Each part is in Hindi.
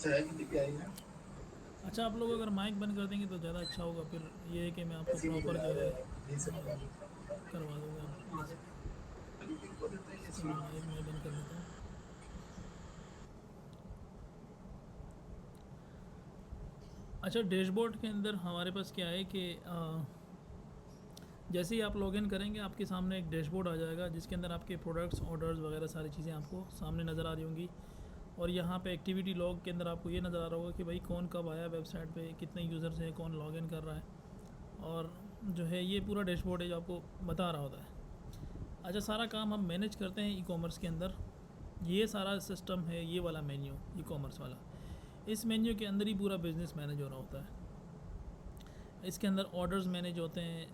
अच्छा, आप लोग अगर माइक बंद कर देंगे तो ज़्यादा अच्छा होगा, फिर ये है कि मैं आपको प्रॉपर जो है करवा दूँगा। प्लीज़, इसका मैं माइक मैं बंद कर देता हूँ। अच्छा, डैशबोर्ड के अंदर हमारे पास क्या है कि जैसे ही आप लॉगिन करेंगे आपके सामने एक डैशबोर्ड आ जाएगा जिसके अंदर आपके प्रोडक्ट्स, ऑर्डर्स वगैरह सारी चीज़ें आपको सामने नज़र आ रही होंगी। और यहाँ पे एक्टिविटी लॉग के अंदर आपको ये नज़र आ रहा होगा कि भाई कौन कब आया वेबसाइट पे, कितने यूज़र्स हैं, कौन लॉगिन कर रहा है। और जो है ये पूरा डैशबोर्ड है जो आपको बता रहा होता है। अच्छा, सारा काम हम मैनेज करते हैं ई कॉमर्स के अंदर। ये सारा सिस्टम है, ये वाला मेन्यू ई कॉमर्स वाला, इस मेन्यू के अंदर ही पूरा बिज़नेस मैनेज हो रहा होता है। इसके अंदर ऑर्डर्स मैनेज होते हैं।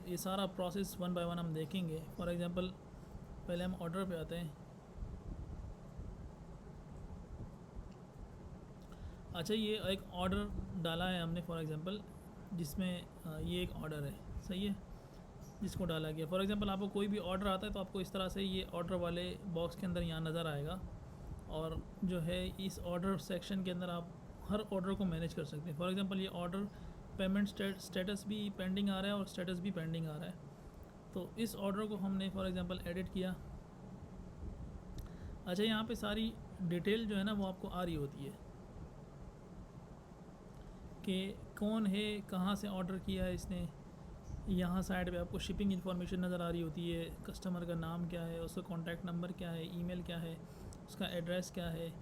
ये सारा प्रोसेस वन बाय वन हम देखेंगे। फॉर एग्जांपल पहले हम ऑर्डर पे आते हैं। अच्छा, ये एक ऑर्डर डाला है हमने फॉर एग्जांपल, जिसमें ये एक ऑर्डर है, सही है, जिसको डाला गया। फॉर एग्जांपल आपको कोई भी ऑर्डर आता है तो आपको इस तरह से ये ऑर्डर वाले बॉक्स के अंदर यहाँ नज़र आएगा। और जो है इस ऑर्डर सेक्शन के अंदर आप हर ऑर्डर को मैनेज कर सकते हैं। फॉर एग्जांपल ये ऑर्डर पेमेंट स्टेटस भी पेंडिंग आ रहा है और स्टेटस भी पेंडिंग आ रहा है। तो इस ऑर्डर को हमने फॉर एग्जांपल एडिट किया। अच्छा, यहाँ पे सारी डिटेल जो है ना वो आपको आ रही होती है कि कौन है, कहाँ से ऑर्डर किया है इसने। यहाँ साइड पे आपको शिपिंग इन्फॉर्मेशन नज़र आ रही होती है, कस्टमर का नाम क्या है, उसका कॉन्टैक्ट नंबर क्या है, ईमेल क्या है, उसका एड्रेस क्या है।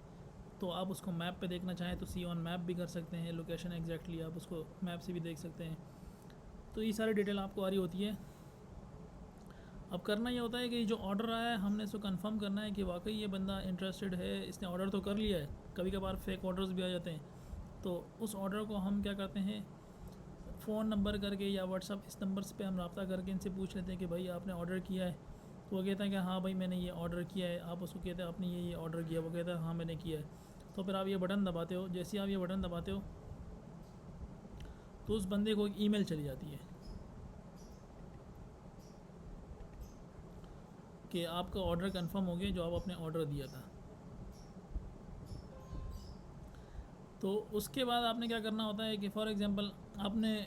तो आप उसको मैप पे देखना चाहें तो सी ऑन मैप भी कर सकते हैं, लोकेशन एग्जैक्टली आप उसको मैप से भी देख सकते हैं। तो ये सारी डिटेल आपको आ रही होती है। अब करना ये होता है कि जो ऑर्डर आया है हमने इसको कंफर्म करना है कि वाकई ये बंदा इंटरेस्टेड है, इसने ऑर्डर तो कर लिया है। कभी कभार फेक ऑर्डर्स भी आ जाते हैं, तो उस ऑर्डर को हम क्या करते हैं, फ़ोन नंबर करके या व्हाट्सअप इस नंबर पे हम रब्ता करके इनसे पूछ लेते हैं कि भाई आपने ऑर्डर किया है। तो वो कहता है कि हाँ भाई मैंने ये ऑर्डर किया है। आप उसको कहते हैं आपने ये ऑर्डर किया, वो कहता है हाँ मैंने किया है। तो फिर आप ये बटन दबाते हो। जैसे ही आप ये बटन दबाते हो तो उस बंदे को एक ईमेल चली जाती है कि आपका ऑर्डर कंफर्म हो गया जो आप आपने ऑर्डर दिया था। तो उसके बाद आपने क्या करना होता है कि फ़ॉर एग्ज़ाम्पल आपने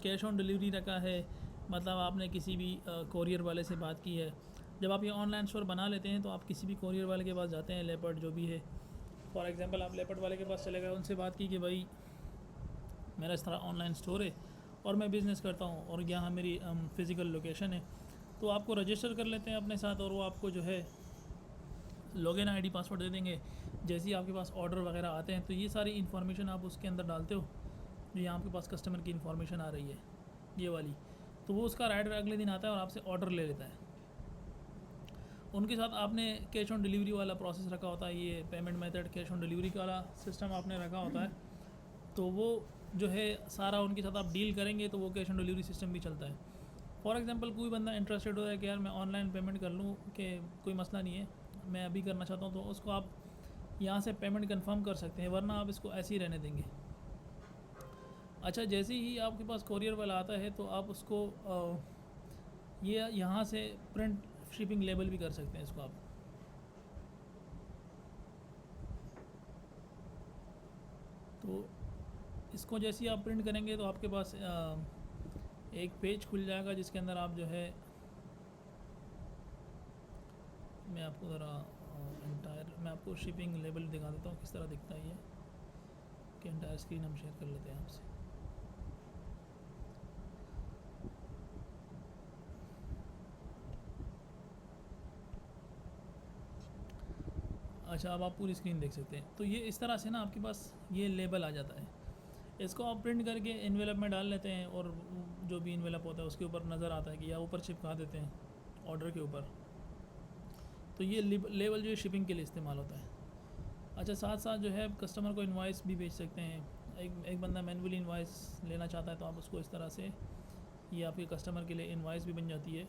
कैश ऑन डिलीवरी रखा है, मतलब आपने किसी भी कोरियर वाले से बात की है। जब आप ये ऑनलाइन स्टोर बना लेते हैं तो आप किसी भी कोरियर वाले के पास जाते हैं, लेपर्ड जो भी है। फॉर एग्ज़ाम्पल आप लेपर्ड वाले के पास चले गए, उनसे बात की कि भाई मेरा इस तरह ऑनलाइन स्टोर है और मैं बिज़नेस करता हूँ और यहाँ मेरी फ़िज़िकल लोकेशन है। तो आपको रजिस्टर कर लेते हैं अपने साथ और वो आपको जो है लॉगिन आईडी पासवर्ड दे देंगे। जैसे ही आपके पास ऑर्डर वगैरह आते हैं तो ये सारी इन्फॉर्मेशन आप उसके अंदर डालते हो, जो यहाँ आपके पास कस्टमर की इन्फॉर्मेशन आ रही है ये वाली। तो वो उसका राइडर अगले दिन आता है और आपसे ऑर्डर ले लेता है। उनके साथ आपने कैश ऑन डिलीवरी वाला प्रोसेस रखा होता है, ये payment method cash on delivery का वाला सिस्टम आपने रखा होता है। तो वो जो है सारा उनके साथ आप डील करेंगे तो वो कैश ऑन डिलीवरी सिस्टम भी चलता है। फॉर एग्जांपल कोई बंदा इंटरेस्टेड हो है कि यार मैं ऑनलाइन पेमेंट कर लूँ, कि कोई मसला नहीं है, मैं अभी करना चाहता हूँ, तो उसको आप यहाँ से पेमेंट कंफर्म कर सकते हैं, वरना आप इसको ऐसे ही रहने देंगे। अच्छा, जैसे ही आपके पास कोरियर वाला आता है तो आप उसको ये यहाँ से प्रिंट शिपिंग लेबल भी कर सकते हैं इसको आप। तो इसको जैसे ही आप प्रिंट करेंगे तो आपके पास एक पेज खुल जाएगा जिसके अंदर आप जो है, मैं आपको ज़रा इंटायर मैं आपको शिपिंग लेबल दिखा देता हूँ किस तरह दिखता है ये, कि इंटायर स्क्रीन हम शेयर कर लेते हैं आपसे। अच्छा, अब आप पूरी स्क्रीन देख सकते हैं। तो ये इस तरह से ना आपके पास ये लेबल आ जाता है। इसको आप प्रिंट करके इन्वेलप में डाल लेते हैं और जो भी इन्वेलप होता है उसके ऊपर नज़र आता है कि या ऊपर चिपका देते हैं ऑर्डर के ऊपर। तो ये लेबल जो है शिपिंग के लिए इस्तेमाल होता है। अच्छा, साथ साथ जो है कस्टमर को इनवाइस भी भेज सकते हैं। एक बंदा मैनुअली इनवाइस लेना चाहता है तो आप उसको इस तरह से, ये आपके कस्टमर के लिए इनवाइस भी बन जाती है।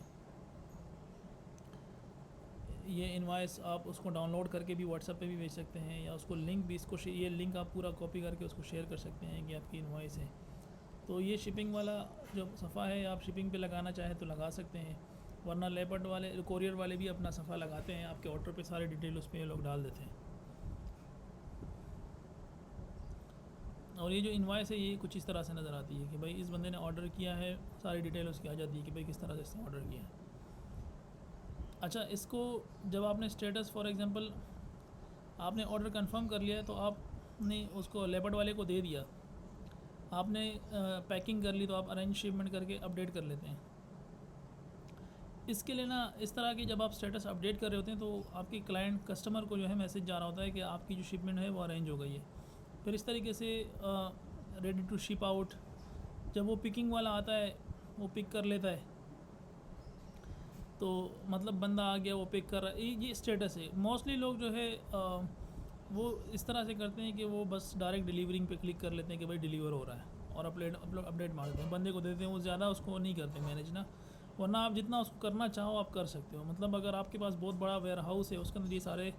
ये इनवाइस आप उसको डाउनलोड करके भी व्हाट्सएप पे भी भेज सकते हैं, या उसको लिंक भी इसको ये लिंक आप पूरा कॉपी करके उसको शेयर कर सकते हैं कि आपकी इनवाइस है। तो ये शिपिंग वाला जो सफ़ा है आप शिपिंग पे लगाना चाहें तो लगा सकते हैं, वरना लेपर्ड वाले कोरियर वाले भी अपना सफ़ा लगाते हैं, आपके ऑर्डर पे सारे डिटेल उस पर लोग डाल देते हैं। और ये जो इनवॉइस है ये कुछ इस तरह से नज़र आती है कि भाई इस बंदे ने ऑर्डर किया है, सारी डिटेल उसकी आ जाती है कि भाई किस तरह से इसने ऑर्डर किया है। अच्छा, इसको जब आपने स्टेटस फॉर एग्जांपल आपने ऑर्डर कंफर्म कर लिया है तो आपने उसको लेपर्ड वाले को दे दिया, आपने पैकिंग कर ली, तो आप अरेंज शिपमेंट करके अपडेट कर लेते हैं। इसके लिए ना इस तरह की जब आप स्टेटस अपडेट कर रहे होते हैं तो आपके क्लाइंट कस्टमर को जो है मैसेज जा रहा होता है कि आपकी जो शिपमेंट है वो अरेंज हो गई है। फिर इस तरीके से रेडी टू शिप आउट, जब वो पिकिंग वाला आता है वो पिक कर लेता है, तो मतलब बंदा आ गया वो पिक कर रहा है, ये स्टेटस है। मोस्टली लोग जो है वो इस तरह से करते हैं कि वो बस डायरेक्ट डिलीवरिंग पे क्लिक कर लेते हैं कि भाई डिलीवर हो रहा है और अपडेट मार देते हैं, बंदे को देते हैं, वो ज़्यादा उसको नहीं करते मैनेज ना। वरना आप जितना उसको करना चाहो आप कर सकते हो। मतलब अगर आपके पास बहुत बड़ा वेयर हाउस है, उसके अंदर ये सारे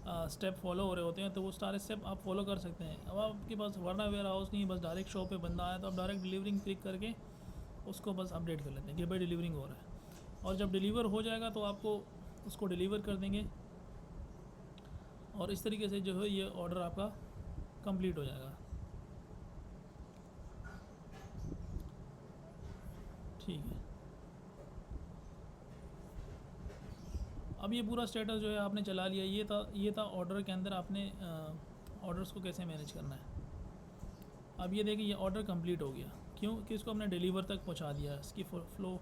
स्टेप फॉलो हो रहे होते हैं, तो वो सारे स्टेप आप फॉलो कर सकते हैं। अब आपके पास वरना वेयर हाउस नहीं है, बस डायरेक्ट शॉप पे बंदा आया तो आप डायरेक्ट डिलीवरिंग क्लिक करके उसको बस अपडेट कर लेते हैं कि भाई डिलीवरिंग हो रहा है, और जब डिलीवर हो जाएगा तो आपको उसको डिलीवर कर देंगे, और इस तरीके से जो है ये ऑर्डर आपका कंप्लीट हो जाएगा। ठीक है, अब ये पूरा स्टेटस जो है आपने चला लिया। ये था ऑर्डर के अंदर आपने ऑर्डर्स को कैसे मैनेज करना है। अब ये देखिए ये ऑर्डर कंप्लीट हो गया, क्यों कि इसको हमने डिलीवर तक पहुंचा दिया। इसकी फ़्लो,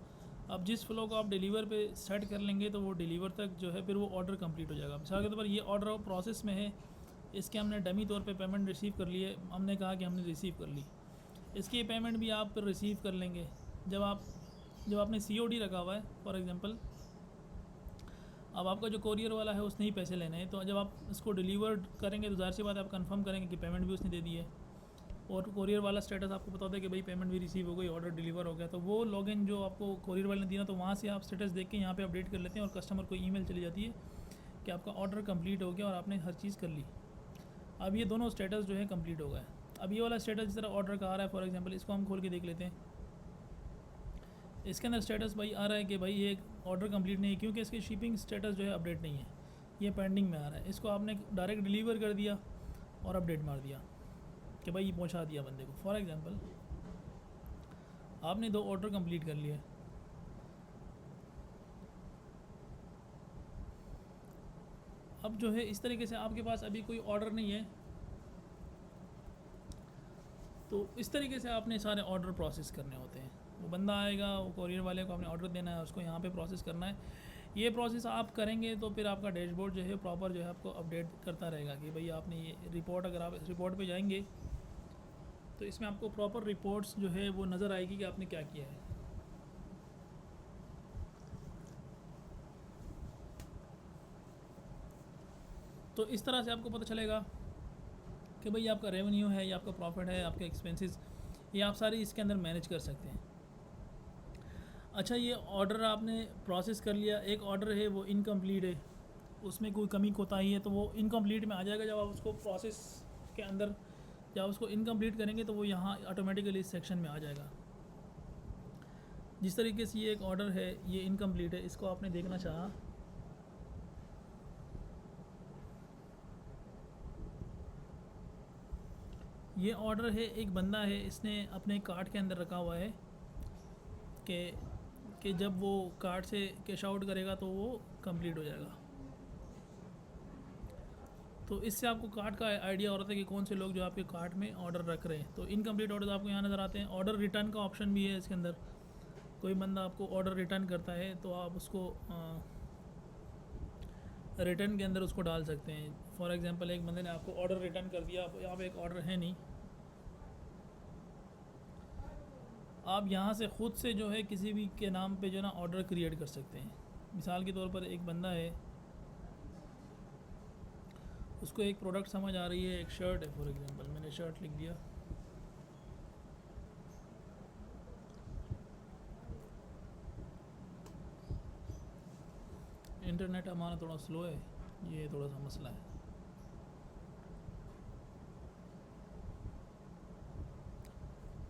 अब जिस फ़्लो को आप डिलीवर पे सेट कर लेंगे तो वो डिलीवर तक जो है फिर वो ऑर्डर कंप्लीट हो जाएगा। मिसाल के तौर पर ये ऑर्डर प्रोसेस में है, इसके हमने डमी तौर पे पेमेंट रिसीव कर ली है, हमने कहा कि हमने रिसीव कर ली, इसकी पेमेंट भी आप फिर रिसीव कर लेंगे जब आपने COD रखा हुआ है फॉर एग्ज़ाम्पल। अब आपका जो कोरियर वाला है उसने ही पैसे लेने हैं, तो जब आप इसको डिलीवर्ड करेंगे तो ज़ाहिर सी बात है आप कंफर्म करेंगे कि पेमेंट भी उसने दे दी है, और कोरियर वाला स्टेटस आपको पता होता है कि भाई पेमेंट भी रिसीव हो गई, ऑर्डर डिलीवर हो गया। तो वो लॉगिन जो आपको कोरियर वाले ने दिया तो वहाँ से आप स्टेटस देख के यहाँ पे अपडेट कर लेते हैं, और कस्टमर को ईमेल चली जाती है कि आपका ऑर्डर कंप्लीट हो गया और आपने हर चीज़ कर ली। अब ये दोनों स्टेटस जो है कंप्लीट हो गए। अब ये वाला स्टेटस जिस तरह ऑर्डर का आ रहा है फॉर एग्जाम्पल, इसको हम खोल के देख लेते हैं। इसके अंदर स्टेटस भाई आ रहा है कि भाई ये ऑर्डर कंप्लीट नहीं है, क्योंकि इसकी शिपिंग स्टेटस जो है अपडेट नहीं है, ये पेंडिंग में आ रहा है। इसको आपने डायरेक्ट डिलीवर कर दिया और अपडेट मार दिया कि भाई ये पहुंचा दिया बंदे को। फॉर एग्जांपल आपने 2 ऑर्डर कंप्लीट कर लिए, अब जो है इस तरीके से आपके पास अभी कोई ऑर्डर नहीं है, तो इस तरीके से आपने सारे ऑर्डर प्रोसेस करने होते हैं। वो बंदा आएगा, वो कोरियर वाले को आपने ऑर्डर देना है, उसको यहाँ पे प्रोसेस करना है। ये प्रोसेस आप करेंगे तो फिर आपका डैशबोर्ड जो है प्रॉपर जो है आपको अपडेट करता रहेगा कि भाई आपने ये रिपोर्ट, अगर आप इस रिपोर्ट पे जाएंगे तो इसमें आपको प्रॉपर रिपोर्ट्स जो है वो नज़र आएगी कि आपने क्या किया है। तो इस तरह से आपको पता चलेगा कि भाई आपका रेवेन्यू है या आपका प्रॉफिट है, आपके एक्सपेंसेस, ये आप सारी इसके अंदर मैनेज कर सकते हैं। अच्छा, ये ऑर्डर आपने प्रोसेस कर लिया, एक ऑर्डर है वो इनकम्प्लीट है, उसमें कोई कमी कोताही है तो वो इनकम्प्लीट में आ जाएगा। जब आप उसको प्रोसेस के अंदर जब उसको इनकम्प्लीट करेंगे तो वो यहाँ ऑटोमेटिकली इस सेक्शन में आ जाएगा। जिस तरीके से ये एक ऑर्डर है ये इनकम्प्लीट है, इसको आपने देखना चाहा, ये ऑर्डर है, एक बंदा है इसने अपने कार्ट के अंदर रखा हुआ है कि जब वो कार्ट से कैश आउट करेगा तो वो कंप्लीट हो जाएगा। तो इससे आपको कार्ट का आइडिया हो रहा था कि कौन से लोग जो आपके कार्ट में ऑर्डर रख रहे हैं। तो इनकम्प्लीट ऑर्डर आपको यहाँ नज़र आते हैं। ऑर्डर रिटर्न का ऑप्शन भी है इसके अंदर, कोई बंदा आपको ऑर्डर रिटर्न करता है तो आप उसको रिटर्न के अंदर उसको डाल सकते हैं। फॉर एग्जांपल एक बंदे ने आपको ऑर्डर रिटर्न कर दिया, यहाँ पे एक ऑर्डर है नहीं, आप यहाँ से ख़ुद से जो है किसी भी के नाम पे जो ना ऑर्डर क्रिएट कर सकते हैं। मिसाल के तौर पर एक बंदा है, उसको एक प्रोडक्ट समझ आ रही है, एक शर्ट है फॉर एग्जांपल, मैंने शर्ट लिख दिया। इंटरनेट हमारा थोड़ा स्लो है, ये थोड़ा सा मसला है।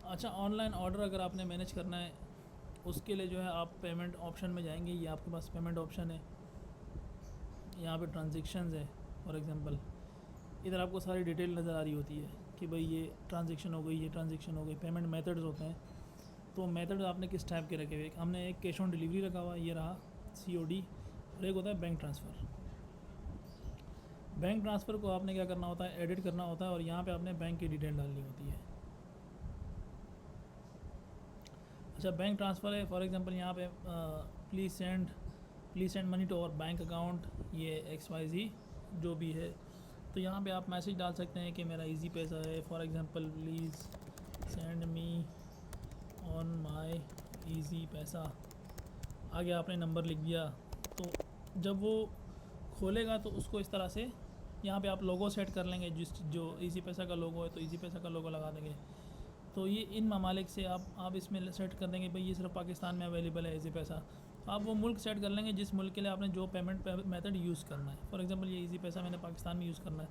अच्छा, ऑनलाइन ऑर्डर अगर आपने मैनेज करना है उसके लिए जो है आप पेमेंट ऑप्शन में जाएंगे, ये आपके पास पेमेंट ऑप्शन है, यहाँ पे ट्रांजेक्शन्स है फॉर एग्जांपल, इधर आपको सारी डिटेल नज़र आ रही होती है कि भाई ये ट्रांजेक्शन हो गई, ये ट्रांजेक्शन हो गई। पेमेंट मेथड्स होते हैं, तो मेथड आपने किस टाइप के रखे हुए, हमने एक कैश ऑन डिलीवरी रखा हुआ, ये रहा COD, और एक होता है बैंक ट्रांसफ़र। बैंक ट्रांसफ़र को आपने क्या करना होता है, एडिट करना होता है, और यहाँ पे आपने बैंक की डिटेल डालनी होती है। अच्छा, बैंक ट्रांसफ़र है, फॉर एग्जांपल यहाँ पे please send money to our bank account, ये XYZ जो भी है। तो यहाँ पे आप मैसेज डाल सकते हैं कि मेरा इजी पैसा है, for example please send me on my easy पैसा। आगे आपने नंबर लिख दिया, तो जब वो खोलेगा तो उसको इस तरह से यहाँ पे आप लोगो सेट कर लेंगे, जो इजी पैसा का लोगो है तो इजी पैसा का लोगो लगा देंगे। तो ये इन ममालिक से आप इसमें सेट कर देंगे भाई ये सिर्फ पाकिस्तान में अवेलेबल है इजी पैसा। तो आप वो मुल्क सेट कर लेंगे जिस मुल्क के लिए आपने जो पेमेंट मेथड यूज़ करना है। फॉर एग्जांपल ये इजी पैसा मैंने पाकिस्तान में यूज़ करना है,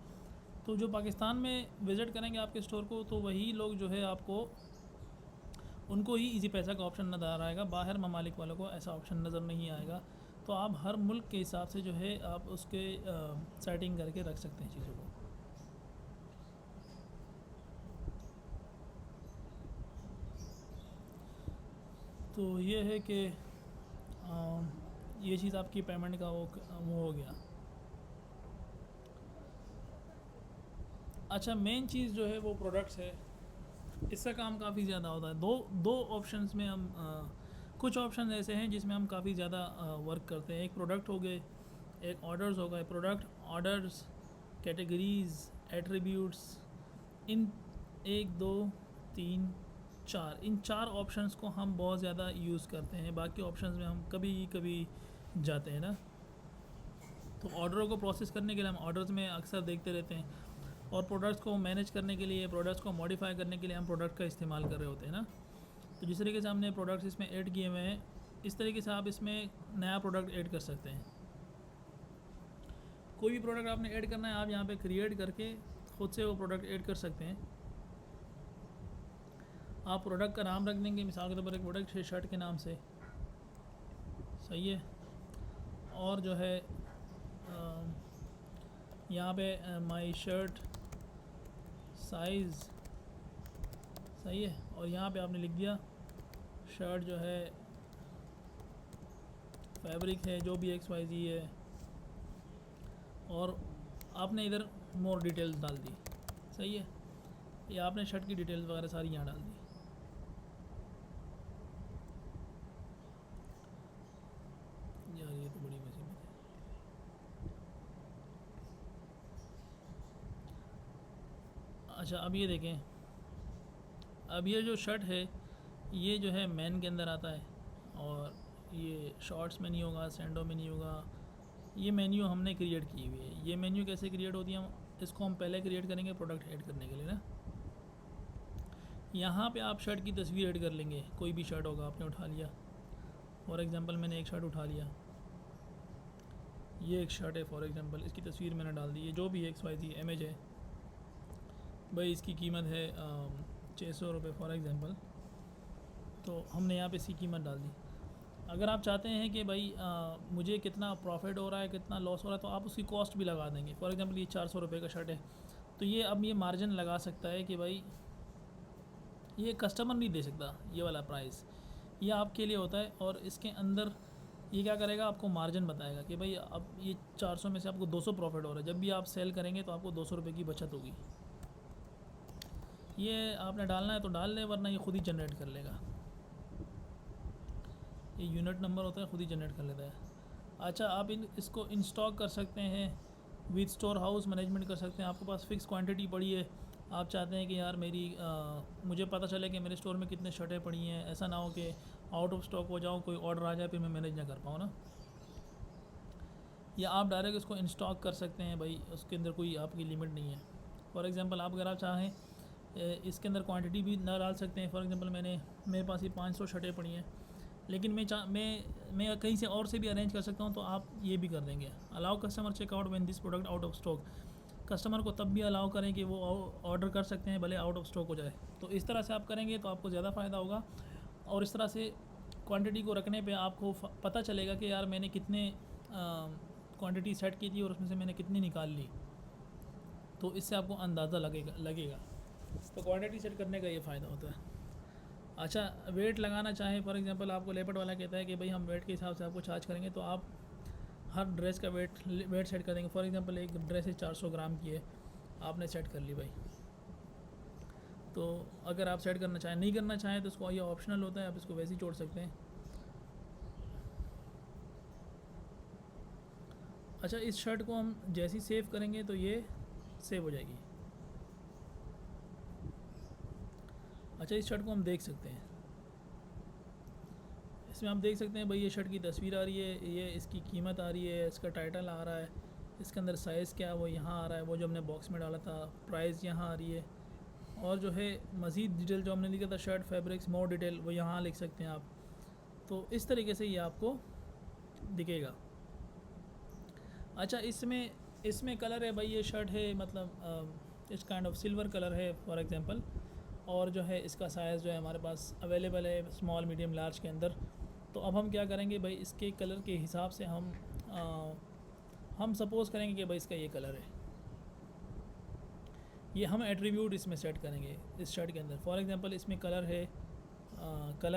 तो जो पाकिस्तान में विज़िट करेंगे आपके स्टोर को, तो वही लोग जो है आपको उनको ही इजी पैसा का ऑप्शन नज़र आएगा, बाहर ममालिक वालों को ऐसा ऑप्शन नज़र नहीं आएगा। तो आप हर मुल्क के हिसाब से जो है आप उसके सेटिंग करके रख सकते हैं चीज़ों को। तो ये है कि ये चीज़ आपकी पेमेंट का वो हो गया। अच्छा, मेन चीज़ जो है वो प्रोडक्ट्स है, इसका काम काफ़ी ज़्यादा होता है। दो ऑप्शंस में हम कुछ ऑप्शन ऐसे हैं जिसमें हम काफ़ी ज़्यादा वर्क करते हैं। एक प्रोडक्ट हो गए, एक ऑर्डर्स हो गए। प्रोडक्ट, ऑर्डर्स, कैटेगरीज़, एट्रीब्यूट्स, इन 1 2 3 4 इन 4 ऑप्शंस को हम बहुत ज़्यादा यूज़ करते हैं। बाकी ऑप्शंस में हम कभी कभी जाते हैं ना। तो ऑर्डरों को प्रोसेस करने के लिए हम ऑर्डर्स में अक्सर देखते रहते हैं, और प्रोडक्ट्स को मैनेज करने के लिए, प्रोडक्ट्स को मॉडिफाई करने के लिए हम प्रोडक्ट का इस्तेमाल कर रहे होते हैं ना। तो जिस तरीके से हमने प्रोडक्ट्स इसमें ऐड किए हुए हैं, इस तरीके से आप इसमें नया प्रोडक्ट ऐड कर सकते हैं। कोई भी प्रोडक्ट आपने ऐड करना है, आप यहाँ पे क्रिएट करके खुद से वो प्रोडक्ट ऐड कर सकते हैं। आप प्रोडक्ट का नाम रख देंगे, मिसाल के तौर पर एक प्रोडक्ट है शर्ट के नाम से, सही है। और जो है यहाँ पे माई शर्ट साइज़, सही है। और यहाँ पे आपने लिख दिया शर्ट जो है फैब्रिक है, जो भी XYZ है, और आपने इधर मोर डिटेल्स डाल दी, सही है। ये आपने शर्ट की डिटेल्स वगैरह सारी यहाँ डाल दी। यार ये तो बड़ी मुसीबत है। अच्छा, अब ये देखें, अब ये जो शर्ट है ये जो है मैन के अंदर आता है, और ये शॉर्ट्स में नहीं होगा, सैंडो में नहीं होगा। ये मेन्यू हमने क्रिएट की हुई है। ये मेन्यू कैसे क्रिएट होती है, इसको हम पहले क्रिएट करेंगे प्रोडक्ट ऐड करने के लिए ना। यहाँ पे आप शर्ट की तस्वीर ऐड कर लेंगे, कोई भी शर्ट होगा आपने उठा लिया। फॉर एग्जांपल मैंने एक शर्ट उठा लिया, ये एक शर्ट है फॉर एग्जांपल, इसकी तस्वीर मैंने डाल दी। ये जो भी XYZ इमेज है भाई, इसकी कीमत है 600 रुपये फॉर एग्जांपल। तो हमने यहाँ पे इसकी कीमत डाल दी। अगर आप चाहते हैं कि भाई मुझे कितना प्रॉफिट हो रहा है, कितना लॉस हो रहा है, तो आप उसकी कॉस्ट भी लगा देंगे। फॉर एग्जांपल ये 400 रुपये का शर्ट है, तो ये अब ये मार्जिन लगा सकता है कि भाई ये कस्टमर नहीं दे सकता ये वाला प्राइस, ये आपके लिए होता है। और इसके अंदर ये क्या करेगा, आपको मार्जिन बताएगा कि भाई अब ये 400 में से आपको 200 प्रॉफिट हो रहा है। जब भी आप सेल करेंगे तो आपको 200 रुपये की बचत होगी। ये आपने डालना है तो डाल लें, वरना ये खुद ही जनरेट कर लेगा। ये यूनिट नंबर होता है, खुद ही जनरेट कर लेता है। अच्छा, आप इसको इन स्टॉक कर सकते हैं, विद स्टोर हाउस मैनेजमेंट कर सकते हैं। आपके पास फिक्स क्वांटिटी पड़ी है, आप चाहते हैं कि यार मुझे पता चले कि मेरे स्टोर में कितने शर्टें पड़ी हैं, ऐसा ना हो कि आउट ऑफ स्टॉक हो जाऊँ, कोई ऑर्डर आ जाए फिर मैं मैनेज ना कर पाऊँ ना। या आप डायरेक्ट इसको इन स्टॉक कर सकते हैं, भाई उसके अंदर कोई आपकी लिमिट नहीं है। फॉर एग्जांपल आप अगर आप चाहें इसके अंदर क्वांटिटी भी ना डाल सकते हैं। फॉर एग्जांपल मेरे पास ये 500 शर्टें पड़ी हैं, लेकिन मैं कहीं से और से भी अरेंज कर सकता हूँ, तो आप ये भी कर देंगे। Allow customer checkout when this product out of stock. Customer को तब भी अलाउ करें कि वो ऑर्डर कर सकते हैं भले आउट ऑफ स्टॉक हो जाए। तो इस तरह से आप करेंगे तो आपको ज़्यादा फ़ायदा होगा, और इस तरह से क्वांटिटी को रखने पे आपको पता चलेगा कि यार मैंने कितने क्वांटिटी सेट की थी और उसमें से मैंने कितनी निकाल ली। तो इससे आपको अंदाज़ा लगेगा। तो क्वांटिटी सेट करने का ये फ़ायदा होता है। अच्छा, वेट लगाना चाहें, फॉर एग्जांपल आपको लेपर्ड वाला कहता है कि भाई हम वेट के हिसाब से आपको चार्ज करेंगे, तो आप हर ड्रेस का वेट सेट कर देंगे। फॉर एग्जांपल एक ड्रेस है 400 ग्राम की है, आपने सेट कर ली भाई। तो अगर आप सेट करना चाहें, नहीं करना चाहें तो इसको ये ऑप्शनल होता है, आप इसको वैसे ही छोड़ सकते हैं। अच्छा, इस शर्ट को हम जैसे ही सेव करेंगे तो ये सेव हो जाएगी। अच्छा, इस शर्ट को हम देख सकते हैं, इसमें आप देख सकते हैं भाई ये शर्ट की तस्वीर आ रही है, ये इसकी कीमत आ रही है, इसका टाइटल आ रहा है, इसके अंदर साइज़ क्या है वो यहाँ आ रहा है, वो जो हमने बॉक्स में डाला था प्राइस यहाँ आ रही है, और जो है मज़ीद डिटेल जो हमने लिखा था शर्ट फैब्रिक्स मोर डिटेल वो यहाँ लिख सकते हैं आप। तो इस तरीके से ये आपको दिखेगा। अच्छा, इसमें कलर है भाई, ये शर्ट है मतलब इस काइंड ऑफ सिल्वर कलर है फॉर एग्जांपल, और जो है इसका साइज़ जो है हमारे पास अवेलेबल है स्मॉल मीडियम लार्ज के अंदर। तो अब हम क्या करेंगे भाई, इसके कलर के हिसाब से हम सपोज़ करेंगे कि भाई इसका ये कलर है, ये हम एट्रीब्यूट इसमें सेट करेंगे इस शर्ट के अंदर। फॉर एग्जांपल इसमें कलर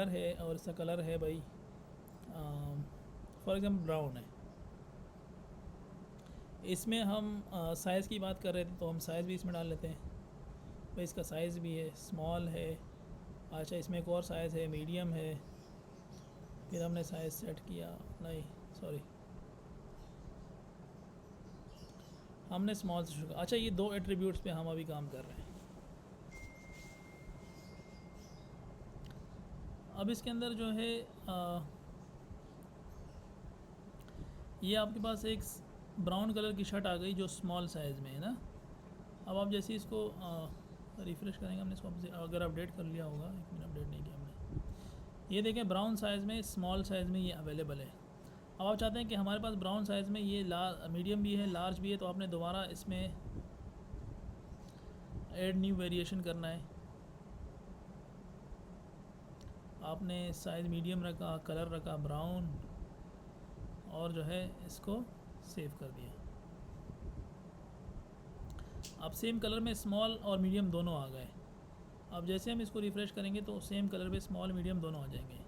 है और इसका कलर है भाई फॉर एग्जांपल ब्राउन है। इसमें हम साइज़ की बात कर रहे थे तो हम साइज़ भी इसमें डाल लेते हैं भाई, इसका साइज़ भी है, स्मॉल है। अच्छा, इसमें एक और साइज़ है, मीडियम है, फिर हमने साइज़ सेट किया, नहीं सॉरी हमने स्मॉल से शुरू। अच्छा, ये दो एट्रीब्यूट्स पे हम अभी काम कर रहे हैं। अब इसके अंदर जो है ये आपके पास एक ब्राउन कलर की शर्ट आ गई जो स्मॉल साइज़ में है ना। अब आप जैसे इसको रिफ़्रेश करेंगे, हमने इसको अगर अपडेट कर लिया होगा, एक मिनट अपडेट नहीं किया हमने, ये देखें ब्राउन साइज़ में स्मॉल साइज़ में ये अवेलेबल है। अब आप चाहते हैं कि हमारे पास ब्राउन साइज़ में ये मीडियम भी है लार्ज भी है, तो आपने दोबारा इसमें ऐड न्यू वेरिएशन करना है। आपने साइज़ मीडियम रखा, कलर रखा ब्राउन, और जो है इसको सेव कर दिया। अब सेम कलर में स्मॉल और मीडियम दोनों आ गए। अब जैसे हम इसको रिफ़्रेश करेंगे तो सेम कलर में स्मॉल मीडियम दोनों आ जाएंगे।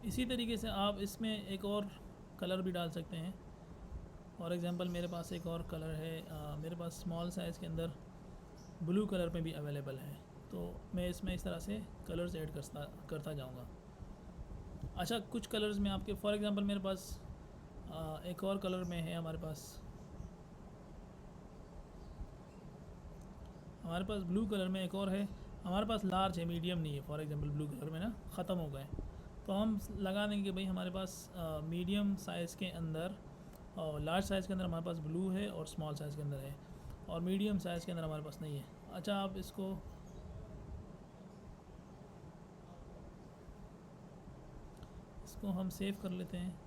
इसी तरीके से आप इसमें एक और कलर भी डाल सकते हैं। फॉर एग्जांपल मेरे पास एक और कलर है, मेरे पास स्मॉल साइज़ के अंदर ब्लू कलर में भी अवेलेबल है, तो मैं इसमें इस तरह से कलर्स ऐड करता जाऊँगा। अच्छा, कुछ कलर्स में आपके फॉर एग्जांपल मेरे पास एक और कलर में है, हमारे पास ब्लू कलर में एक और है, हमारे पास लार्ज है मीडियम नहीं है। फॉर एग्जांपल ब्लू कलर में ना ख़त्म हो गए, तो हम लगा देंगे कि भाई हमारे पास मीडियम साइज़ के अंदर और लार्ज साइज़ के अंदर हमारे पास ब्लू है और स्मॉल साइज़ के अंदर है, और मीडियम साइज़ के अंदर हमारे पास नहीं है। अच्छा, आप इसको हम सेव कर लेते हैं।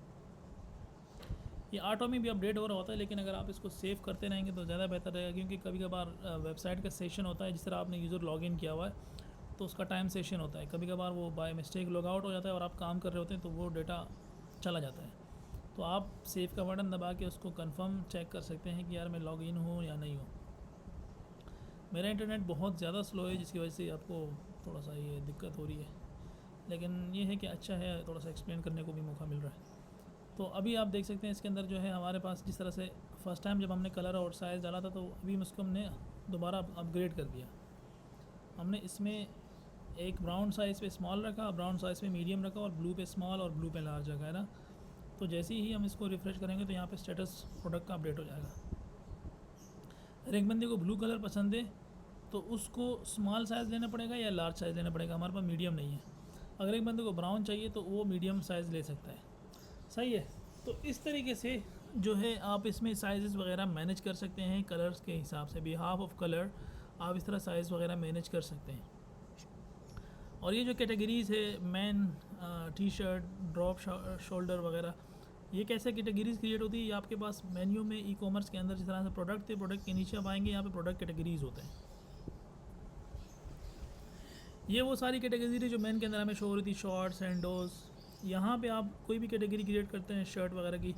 ये ऑटो में भी अपडेट हो रहा होता है, लेकिन अगर आप इसको सेव करते रहेंगे तो ज़्यादा बेहतर रहेगा, क्योंकि कभी कभार वेबसाइट का सेशन होता है, जिस तरह आपने यूज़र लॉगिन किया हुआ है तो उसका टाइम सेशन होता है, कभी कभार वो बाय मिस्टेक लॉग आउट हो जाता है और आप काम कर रहे होते हैं तो वो डेटा चला जाता है। तो आप सेव का बटन दबा के उसको कंफर्म चेक कर सकते हैं कि यार मैं लॉग इन हूँ या नहीं हूँ। मेरा इंटरनेट बहुत ज़्यादा स्लो है, जिसकी वजह से आपको थोड़ा सा ये दिक्कत हो रही है, लेकिन ये है कि अच्छा है, थोड़ा सा एक्सप्लेन करने को भी मौका मिल रहा है। तो अभी आप देख सकते हैं इसके अंदर जो है हमारे पास जिस तरह से फ़र्स्ट टाइम जब हमने कलर और साइज़ डाला था, तो अभी उसको हमने दोबारा अपग्रेड कर दिया। हमने इसमें एक ब्राउन साइज़ पे स्मॉल रखा, ब्राउन साइज़ पे मीडियम रखा, और ब्लू पे स्मॉल और ब्लू पे लार्ज रखा है ना। तो जैसे ही हम इसको रिफ़्रेश करेंगे तो यहाँ पे स्टेटस प्रोडक्ट का अपडेट हो जाएगा। अगर एक बंदे को ब्लू कलर पसंद है तो उसको स्मॉल साइज़ लेना पड़ेगा या लार्ज साइज़ लेना पड़ेगा, हमारे पास मीडियम नहीं है। अगर एक बंदे को ब्राउन चाहिए तो वो मीडियम साइज़ ले सकता है, सही है। तो इस तरीके से जो है आप इसमें साइज़ वगैरह मैनेज कर सकते हैं कलर्स के हिसाब से भी, हाफ ऑफ कलर आप इस तरह साइज़ वगैरह मैनेज कर सकते हैं। और ये जो कैटेगरीज़ है man T shirt, drop shoulder वगैरह, ये कैसे कैटेगरीज़ क्रिएट होती है, ये आपके पास मेन्यू में ई कॉमर्स के अंदर जिस तरह से प्रोडक्ट थे, प्रोडक्ट के नीचे आप आएंगे, यहाँ पे प्रोडक्ट कैटेगरीज़ होते हैं। ये वो सारी कैटेगरी जो मेन के अंदर हमें शो हो रही थी, शॉर्ट्स, सैंडोज, यहाँ पे आप कोई भी कैटेगरी क्रिएट करते हैं शर्ट वगैरह की,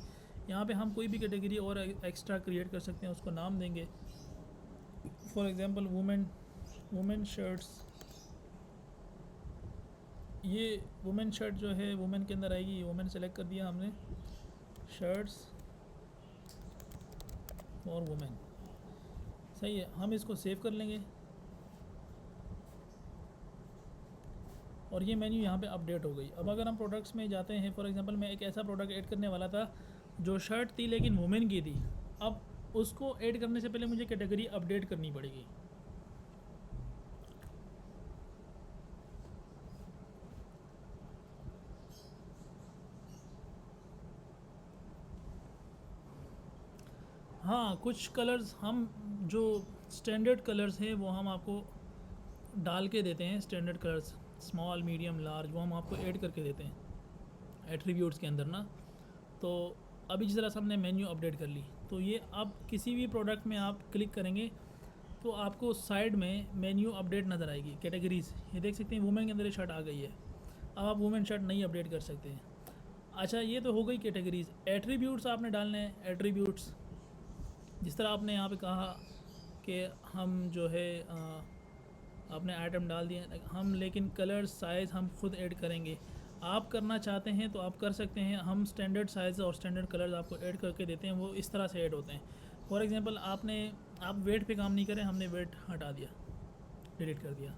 यहाँ पे हम कोई भी कैटेगरी और एक्स्ट्रा क्रिएट कर सकते हैं, उसको नाम देंगे। फॉर एग्जांपल वुमेन शर्ट्स, ये वुमेन शर्ट जो है वुमेन के अंदर आएगी, वुमेन सेलेक्ट कर दिया हमने, शर्ट्स और वुमेन, सही है। हम इसको सेव कर लेंगे और ये मेन्यू यहाँ पे अपडेट हो गई। अब अगर हम प्रोडक्ट्स में जाते हैं, फॉर एग्जांपल मैं एक ऐसा प्रोडक्ट ऐड करने वाला था जो शर्ट थी लेकिन वुमेन की थी, अब उसको ऐड करने से पहले मुझे कैटेगरी अपडेट करनी पड़ेगी। हाँ, कुछ कलर्स हम जो स्टैंडर्ड कलर्स हैं वो हम आपको डाल के देते हैं, standard colours small medium large वो हम आपको ऐड करके देते हैं एट्रीब्यूट्स के अंदर ना। तो अभी जिस तरह से हमने मेन्यू अपडेट कर ली, तो ये अब किसी भी प्रोडक्ट में आप क्लिक करेंगे तो आपको साइड में मेन्यू अपडेट नज़र आएगी, कैटेगरीज ये देख सकते हैं, वुमेन के अंदर ये शर्ट आ गई है। अब आप वुमेन शर्ट नहीं अपडेट कर सकते हैं। अच्छा, ये तो हो गई कैटेगरीज। एट्रीब्यूट्स आपने डालने हैं, एट्रीब्यूट्स जिस तरह आपने यहाँ पे कहा कि हम जो है आपने आइटम डाल दिए हम, लेकिन कलर साइज़ हम खुद ऐड करेंगे। आप करना चाहते हैं तो आप कर सकते हैं, हम स्टैंडर्ड साइज़ और स्टैंडर्ड कलर्स आपको ऐड करके देते हैं, वो इस तरह से ऐड होते हैं। फॉर एग्जांपल आप वेट पे काम नहीं करें, हमने वेट हटा दिया, डिलीट कर दिया।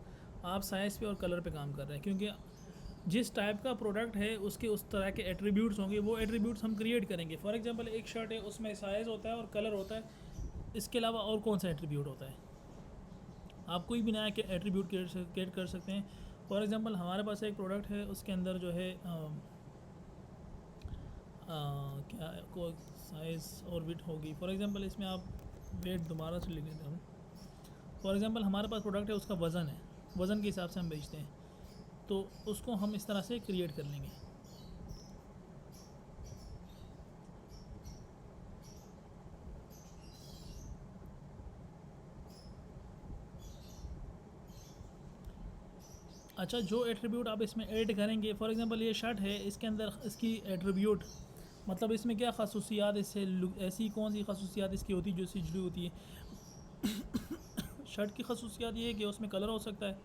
आप साइज़ पे और कलर पे काम कर रहे हैं, क्योंकि जिस टाइप का प्रोडक्ट है उसके उस तरह के एट्रीब्यूट्स होंगे, वो एट्रीब्यूट्स हम क्रिएट करेंगे। फॉर एग्जांपल एक शर्ट है, उसमें साइज़ होता है और कलर होता है, इसके अलावा और कौन सा एट्रीब्यूट होता है? आप कोई भी नया एट्रीब्यूट क्रिएट कर सकते हैं। फॉर एग्जांपल हमारे पास एक प्रोडक्ट है, उसके अंदर जो है क्या कोई साइज़ और विड्थ होगी। फॉर एग्जांपल इसमें आप वेट दोबारा से लिख लेते हैं। फॉर एग्जांपल हमारे पास प्रोडक्ट है, उसका वज़न है, वज़न के हिसाब से हम बेचते हैं, तो उसको हम इस तरह से क्रिएट कर लेंगे। अच्छा, जो एट्रीब्यूट आप इसमें ऐड करेंगे, फॉर एग्जांपल ये शर्ट है, इसके अंदर इसकी एट्रीब्यूट मतलब इसमें क्या खसूसियात, इससे ऐसी कौन सी खसूसियात इसकी होती है जो इससे जुड़ी होती है। शर्ट की खसूसियात ये है कि उसमें कलर हो सकता है,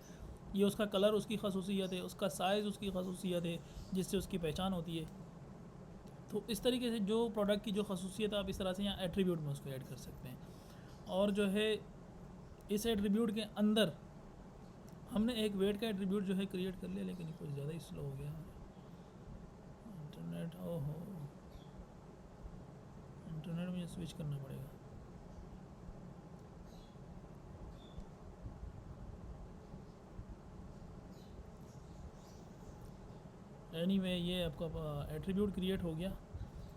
ये उसका कलर उसकी खसूसियत है, उसका साइज़ उसकी खसूसियत है जिससे उसकी पहचान होती है। तो इस तरीके से जो प्रोडक्ट की जो खसूसियत आप इस तरह से यहाँ एट्रीब्यूट में उसको ऐड कर सकते हैं। और जो है इस एट्रीब्यूट के अंदर हमने एक वेट का एट्रीब्यूट जो है क्रिएट कर लिया, लेकिन कुछ ज़्यादा ही स्लो हो गया इंटरनेट। ओहो, इंटरनेट मुझे स्विच करना पड़ेगा। एनीवे ये आपका एट्रीब्यूट क्रिएट हो गया।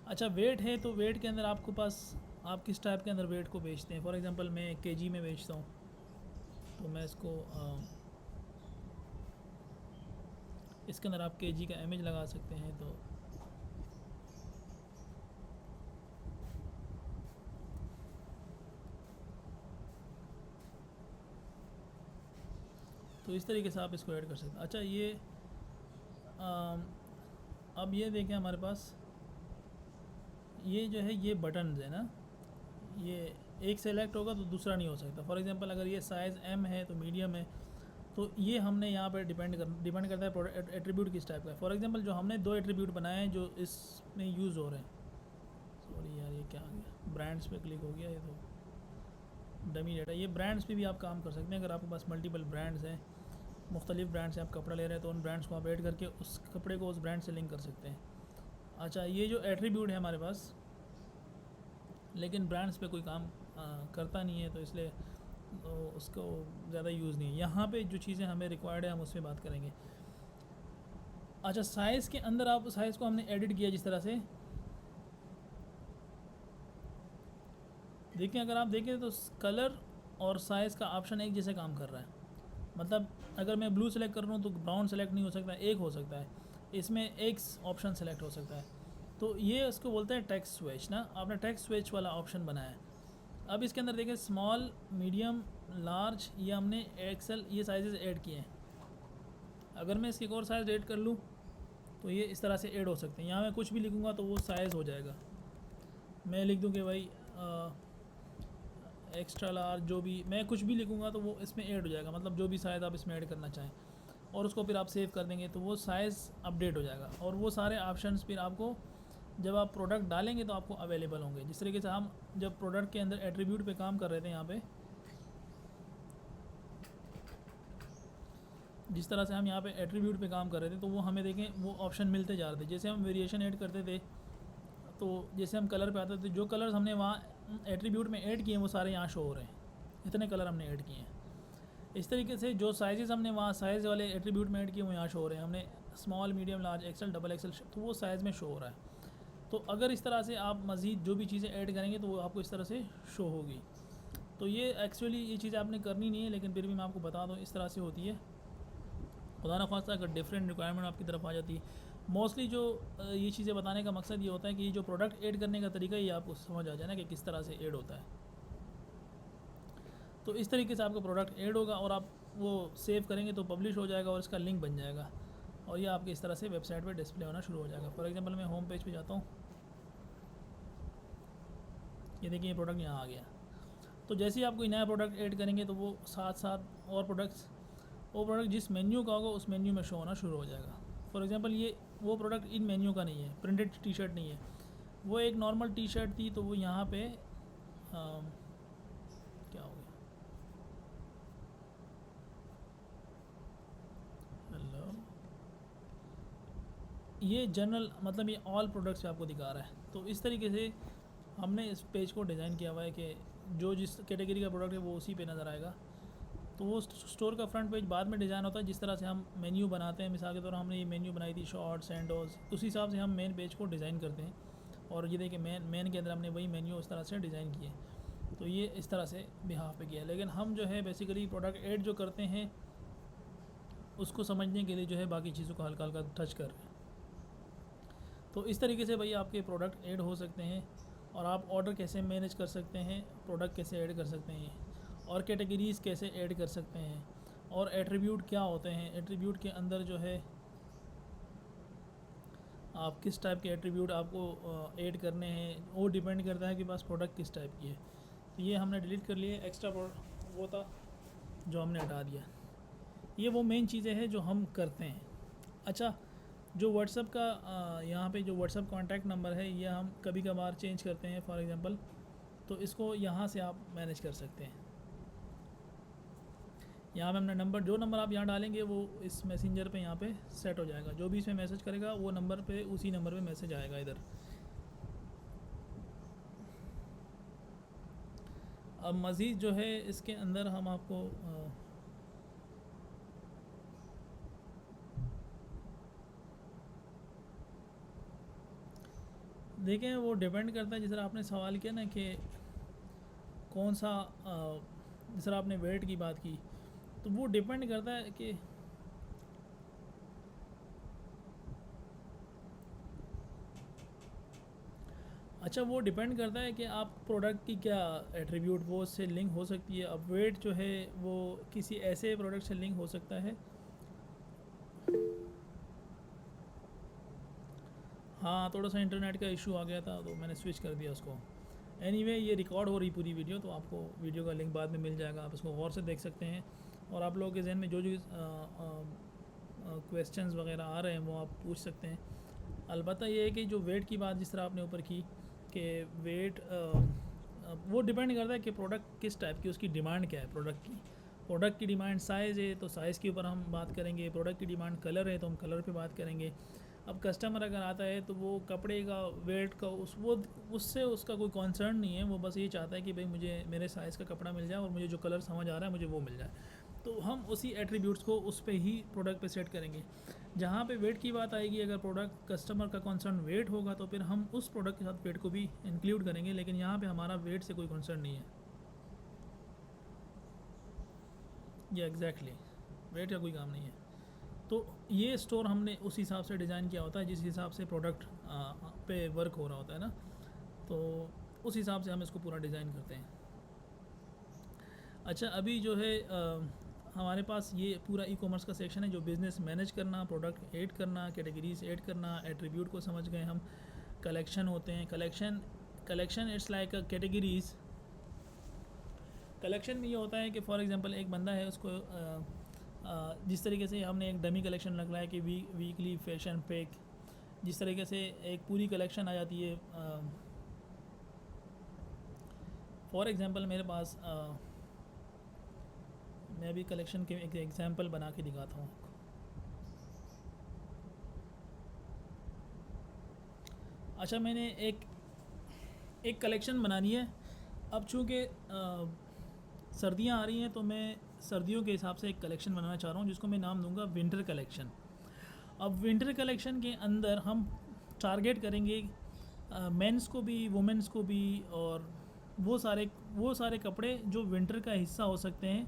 अच्छा, वेट है, तो वेट के अंदर आपके पास आप किस टाइप के अंदर वेट को बेचते हैं। फॉर एग्जांपल मैं केजी में बेचता हूँ, तो मैं इसको इसके अंदर आप केजी का इमेज लगा सकते हैं। तो इस तरीके से आप इसको ऐड कर सकते हैं। अच्छा, ये अब ये देखें, हमारे पास ये जो है ये बटन है ना, ये एक सेलेक्ट होगा तो दूसरा नहीं हो सकता। फॉर एग्जांपल अगर ये साइज़ एम है तो मीडियम है, तो ये हमने यहाँ पर डिपेंड करता है प्रोडक्ट एट्रीब्यूट किस टाइप का है। फॉर एग्जांपल जो हमने 2 एट्रीब्यूट बनाए हैं जो इसमें यूज़ हो रहे हैं, सॉरी यार ये क्या आ गया, ब्रांड्स पे क्लिक हो गया, ये तो डमी डाटा। ये ब्रांड्स पे भी आप काम कर सकते हैं। अगर आपके पास मल्टीपल ब्रांड्स हैं, मुख्तलिफ ब्रांड से आप कपड़ा ले रहे हैं, तो उन ब्रांड्स को आप ऐड करके उस कपड़े को उस ब्रांड से लिंक कर सकते हैं। अच्छा, ये जो एट्रीब्यूट है हमारे पास, लेकिन ब्रांड्स पे कोई काम करता नहीं है, तो इसलिए तो उसको ज़्यादा यूज़ नहीं है। यहाँ पे जो चीज़ें हमें रिक्वायर्ड है हम उस पर बात करेंगे। अच्छा, साइज़ के अंदर आप साइज़ को हमने एडिट किया जिस तरह से, देखिए अगर आप देखें तो कलर और साइज़ का ऑप्शन एक जैसे काम कर रहा है। मतलब अगर मैं ब्लू सेलेक्ट कर रहा हूँ तो ब्राउन सेलेक्ट नहीं हो सकता, एक हो सकता है, इसमें एक ऑप्शन सेलेक्ट हो सकता है। तो ये उसको बोलते हैं टेक्स्ट स्विच ना, आपने टेक्स्ट स्विच वाला ऑप्शन बनाया है। अब इसके अंदर देखें स्मॉल, मीडियम, लार्ज, ये हमने एक्सेल ये साइजेस ऐड किए हैं। अगर मैं इसकी एक और साइज़ ऐड कर लूँ तो ये इस तरह से ऐड हो सकते हैं। यहाँ मैं कुछ भी लिखूँगा तो वो साइज़ हो जाएगा। मैं लिख दूँ कि भाई एक्स्ट्रा लार्ज, जो भी मैं कुछ भी लिखूँगा तो वो इसमें ऐड हो जाएगा, मतलब जो भी साइज़ आप इसमें ऐड करना चाहें, और उसको फिर आप सेव कर देंगे तो वो साइज़ अपडेट हो जाएगा। और वो सारे ऑप्शंस फिर आपको जब आप प्रोडक्ट डालेंगे तो आपको अवेलेबल होंगे। जिस तरीके से हम जब प्रोडक्ट के अंदर एट्रीब्यूट पे काम कर रहे थे, यहाँ पे जिस तरह से हम यहाँ पे एट्रीब्यूट पे काम कर रहे थे तो वो हमें देखें वो ऑप्शन मिलते जा रहे थे। जैसे हम वेरिएशन ऐड करते थे तो जैसे हम कलर पे आते थे, जो कलर्स हमने वहाँ एट्रीब्यूट में ऐड किए वो सारे यहाँ शो हो रहे हैं, इतने कलर हमने ऐड किए हैं। इस तरीके से जो साइज़ हमने वहाँ साइज़ वाले एट्रीब्यूट में ऐड किए वो यहाँ शो हो रहे हैं। हमने small, medium, large, XL, double XL, तो वो साइज़ में शो हो रहा है। तो अगर इस तरह से आप मज़ीद जो भी चीज़ें ऐड करेंगे तो वो आपको इस तरह से शो होगी। तो ये एक्चुअली ये चीज़ें आपने करनी नहीं है, लेकिन फिर भी मैं आपको बता दूँ इस तरह से होती है। खुदा न खास्ता अगर डिफरेंट रिक्वायरमेंट आपकी तरफ आ जाती है, मोस्टली जो ये चीज़ें बताने का मकसद ये होता है कि जो प्रोडक्ट ऐड करने का तरीका ही आपको समझ आ जाए ना कि किस तरह से ऐड होता है। तो इस तरीके से आपका प्रोडक्ट ऐड होगा और आप वो सेव करेंगे तो पब्लिश हो जाएगा और इसका लिंक बन जाएगा और ये आपके इस तरह से वेबसाइट पे डिस्प्ले होना शुरू हो जाएगा। फॉर एग्जांपल मैं होम पेज पे जाता हूँ, ये देखिए ये प्रोडक्ट यहाँ आ गया। तो जैसे ही आप कोई नया प्रोडक्ट ऐड करेंगे तो वो साथ साथ और प्रोडक्ट जिस मेन्यू का होगा उस मेन्यू में शो होना शुरू हो जाएगा। फॉर एग्जांपल ये वो प्रोडक्ट इन मेन्यू का नहीं है, प्रिंटेड टी शर्ट नहीं है, वो एक नॉर्मल टी शर्ट थी, तो वो यहाँ पे क्या हो गया, हेलो, ये जनरल मतलब ये ऑल प्रोडक्ट्स पे आपको दिखा रहा है। तो इस तरीके से हमने इस पेज को डिज़ाइन किया हुआ है कि जो जिस कैटेगरी का प्रोडक्ट है वो उसी पे नज़र आएगा। तो वो स्टोर का फ्रंट पेज बाद में डिज़ाइन होता है। जिस तरह से हम मेन्यू बनाते हैं, मिसाल के तौर पर हमने ये मेन्यू बनाई थी शॉर्ट्स एंड डोज, उसी हिसाब से हम मेन पेज को डिज़ाइन करते हैं। और ये देखिए मेन के अंदर हमने वही मेन्यू उस तरह से डिज़ाइन किए। तो ये इस तरह से बिहाफ पे किया है। लेकिन हम जो है बेसिकली प्रोडक्ट ऐड जो करते हैं उसको समझने के लिए जो है बाकी चीज़ों को हल्का हल्का टच कर रहे हैं। तो इस तरीके से भाई आपके प्रोडक्ट ऐड हो सकते हैं और आप ऑर्डर कैसे मैनेज कर सकते हैं, प्रोडक्ट कैसे ऐड कर सकते हैं और कैटेगरीज़ कैसे ऐड कर सकते हैं और एट्रीब्यूट क्या होते हैं। एट्रीब्यूट के अंदर जो है आप किस टाइप के एट्रीब्यूट आपको ऐड करने हैं वो डिपेंड करता है कि बस प्रोडक्ट किस टाइप की है। तो ये हमने डिलीट कर लिए, एक्स्ट्रा वो था जो हमने हटा दिया। ये वो मेन चीज़ें हैं जो हम करते हैं। अच्छा, जो व्हाट्सअप का यहाँ पे जो व्हाट्सअप कॉन्टैक्ट नंबर है ये हम कभी कभार चेंज करते हैं फॉर एग्ज़ाम्पल, तो इसको यहाँ से आप मैनेज कर सकते हैं। यहाँ पे हमने नंबर, जो नंबर आप यहाँ डालेंगे वो इस मैसेंजर पे यहाँ पे सेट हो जाएगा। जो भी इसमें मैसेज करेगा वो नंबर पे, उसी नंबर पे मैसेज आएगा इधर। अब मज़ीद जो है इसके अंदर हम आपको देखें, वो डिपेंड करता है। जिस तरह आपने सवाल किया ना कि कौन सा, जिस तरह आपने वेट की बात की, तो वो डिपेंड करता है कि अच्छा वो डिपेंड करता है कि आप प्रोडक्ट की क्या एट्रीब्यूट वो उससे लिंक हो सकती है। अब वेट जो है वो किसी ऐसे प्रोडक्ट से लिंक हो सकता है। हाँ, थोड़ा सा इंटरनेट का इशू आ गया था तो मैंने स्विच कर दिया उसको। एनीवे ये रिकॉर्ड हो रही पूरी वीडियो, तो आपको वीडियो का लिंक बाद में मिल जाएगा, आप इसको गौर से देख सकते हैं। और आप लोगों के जहन में जो जो क्वेश्चंस वगैरह आ रहे हैं वो आप पूछ सकते हैं। अलबत्ता ये है कि जो वेट की बात जिस तरह आपने ऊपर की कि वेट वो डिपेंड करता है कि प्रोडक्ट किस टाइप की, उसकी डिमांड क्या है प्रोडक्ट की डिमांड साइज़ है तो साइज़ के ऊपर हम बात करेंगे। प्रोडक्ट की डिमांड कलर है तो हम कलर पे बात करेंगे। अब कस्टमर अगर आता है तो वो कपड़े का, वेट का, उससे उसका कोई कंसर्न नहीं है। वो बस ये चाहता है कि भाई मुझे मेरे साइज़ का कपड़ा मिल जाए और मुझे जो कलर समझ आ रहा है मुझे वो मिल जाए। तो हम उसी एट्रीब्यूट्स को उस पे ही प्रोडक्ट पे सेट करेंगे। जहाँ पे वेट की बात आएगी, अगर प्रोडक्ट कस्टमर का कंसर्न वेट होगा तो फिर हम उस प्रोडक्ट के साथ वेट को भी इंक्लूड करेंगे। लेकिन यहाँ पे हमारा वेट से कोई कंसर्न नहीं है। ये एग्जैक्टली वेट का कोई काम नहीं है। तो ये स्टोर हमने उस हिसाब से डिज़ाइन किया होता है जिस हिसाब से प्रोडक्ट पे वर्क हो रहा होता है ना, तो उस हिसाब से हम इसको पूरा डिज़ाइन करते हैं। अच्छा, अभी जो है हमारे पास ये पूरा ई कॉमर्स का सेक्शन है जो बिज़नेस मैनेज करना, प्रोडक्ट ऐड करना, कैटेगरीज ऐड करना, एट्रीब्यूट को समझ गए हम। कलेक्शन होते हैं, collection it's like a categories. Collection में ये होता है कि फॉर एग्जांपल एक बंदा है, उसको जिस तरीके से हमने एक डमी कलेक्शन रखा है कि वीकली फैशन पैक, जिस तरीके से एक पूरी कलेक्शन आ जाती है। फॉर एग्जांपल मेरे पास मैं अभी कलेक्शन के एक एग्जांपल बना के दिखाता हूँ। अच्छा, मैंने एक कलेक्शन बनानी है। अब चूँकि सर्दियाँ आ रही हैं तो मैं सर्दियों के हिसाब से एक कलेक्शन बनाना चाह रहा हूँ जिसको मैं नाम दूंगा विंटर कलेक्शन। अब विंटर कलेक्शन के अंदर हम टारगेट करेंगे मेंस को भी, वुमेंस को भी, और वो सारे कपड़े जो विंटर का हिस्सा हो सकते हैं,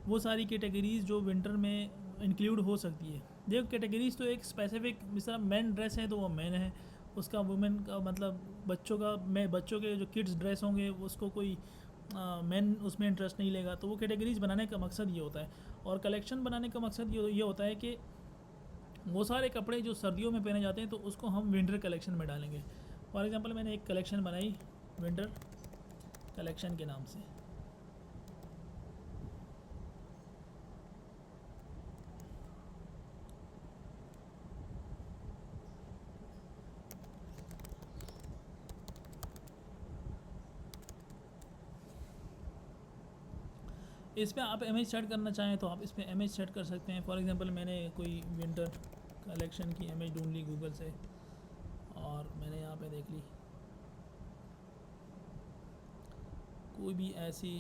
वो सारी कैटेगरीज़ जो विंटर में इंक्लूड हो सकती है। देखो, कैटेगरीज़ तो एक स्पेसिफिक, मिसाल मैन ड्रेस है तो वो मैन है, उसका वुमेन का मतलब बच्चों के जो किड्स ड्रेस होंगे उसको कोई मैन उसमें इंटरेस्ट नहीं लेगा। तो वो कैटेगरीज़ बनाने का मकसद ये होता है। और कलेक्शन बनाने का मकसद ये होता है कि वो सारे कपड़े जो सर्दियों में पहने जाते हैं तो उसको हम विंटर कलेक्शन में डालेंगे। फॉर एग्जांपल मैंने एक कलेक्शन बनाई विंटर कलेक्शन के नाम से। इस पर आप इमेज सेट करना चाहें तो आप इस पर इमेज सेट कर सकते हैं। फॉर एग्जांपल मैंने कोई विंटर कलेक्शन की इमेज ढूंढ ली गूगल से और मैंने यहाँ पे देख ली कोई भी ऐसी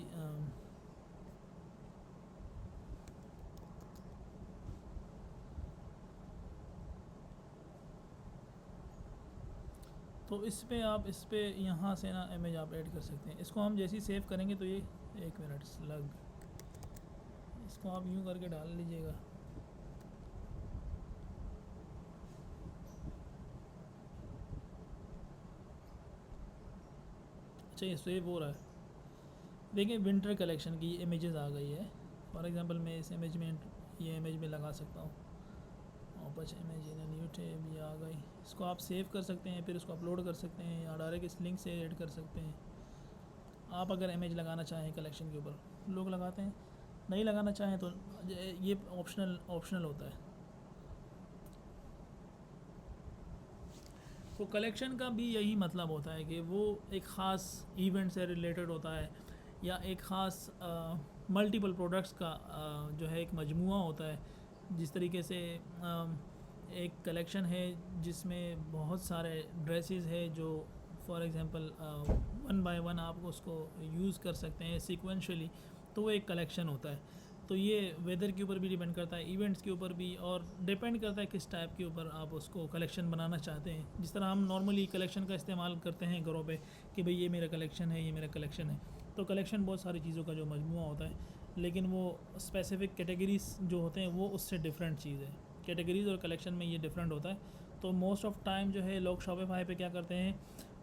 तो इस पे यहाँ से ना इमेज आप ऐड कर सकते हैं। इसको हम जैसे ही सेव करेंगे तो ये 1 मिनट स्लग, इसको आप यूँ करके डाल लीजिएगा। अच्छा, ये सेव हो रहा है। देखिए विंटर कलेक्शन की इमेजेस आ गई है। फॉर एग्जांपल मैं इस इमेज में ये इमेज में लगा सकता हूँ। Open image in new tab, ये आ गई। इसको आप सेव कर सकते हैं, फिर इसको अपलोड कर सकते हैं या डायरेक्ट इस लिंक से ऐड कर सकते हैं। आप अगर इमेज लगाना चाहें कलेक्शन के ऊपर, लोग लगाते हैं, नहीं लगाना चाहें तो ये ऑप्शनल होता है। तो कलेक्शन का भी यही मतलब होता है कि वो एक ख़ास इवेंट से रिलेटेड होता है या एक ख़ास मल्टीपल प्रोडक्ट्स का जो है एक मजमुआ होता है। जिस तरीके से एक कलेक्शन है जिसमें बहुत सारे ड्रेसेस है जो फॉर एग्जांपल 1 बाय 1 आप उसको यूज़ कर सकते हैं सीक्वेंशली, तो वो एक कलेक्शन होता है। तो ये वेदर के ऊपर भी डिपेंड करता है, इवेंट्स के ऊपर भी, और डिपेंड करता है किस टाइप के ऊपर आप उसको कलेक्शन बनाना चाहते हैं। जिस तरह हम नॉर्मली कलेक्शन का इस्तेमाल करते हैं घरों पे कि भाई ये मेरा कलेक्शन है, ये मेरा कलेक्शन है। तो कलेक्शन बहुत सारी चीज़ों का जो मजमूआ होता है, लेकिन वो स्पेसिफिक कैटेगरीज जो होते हैं वो उससे डिफरेंट चीज़ है। कैटेगरीज और कलेक्शन में ये डिफरेंट होता है। तो मोस्ट ऑफ टाइम जो है लोग शॉपिफाई पे क्या करते हैं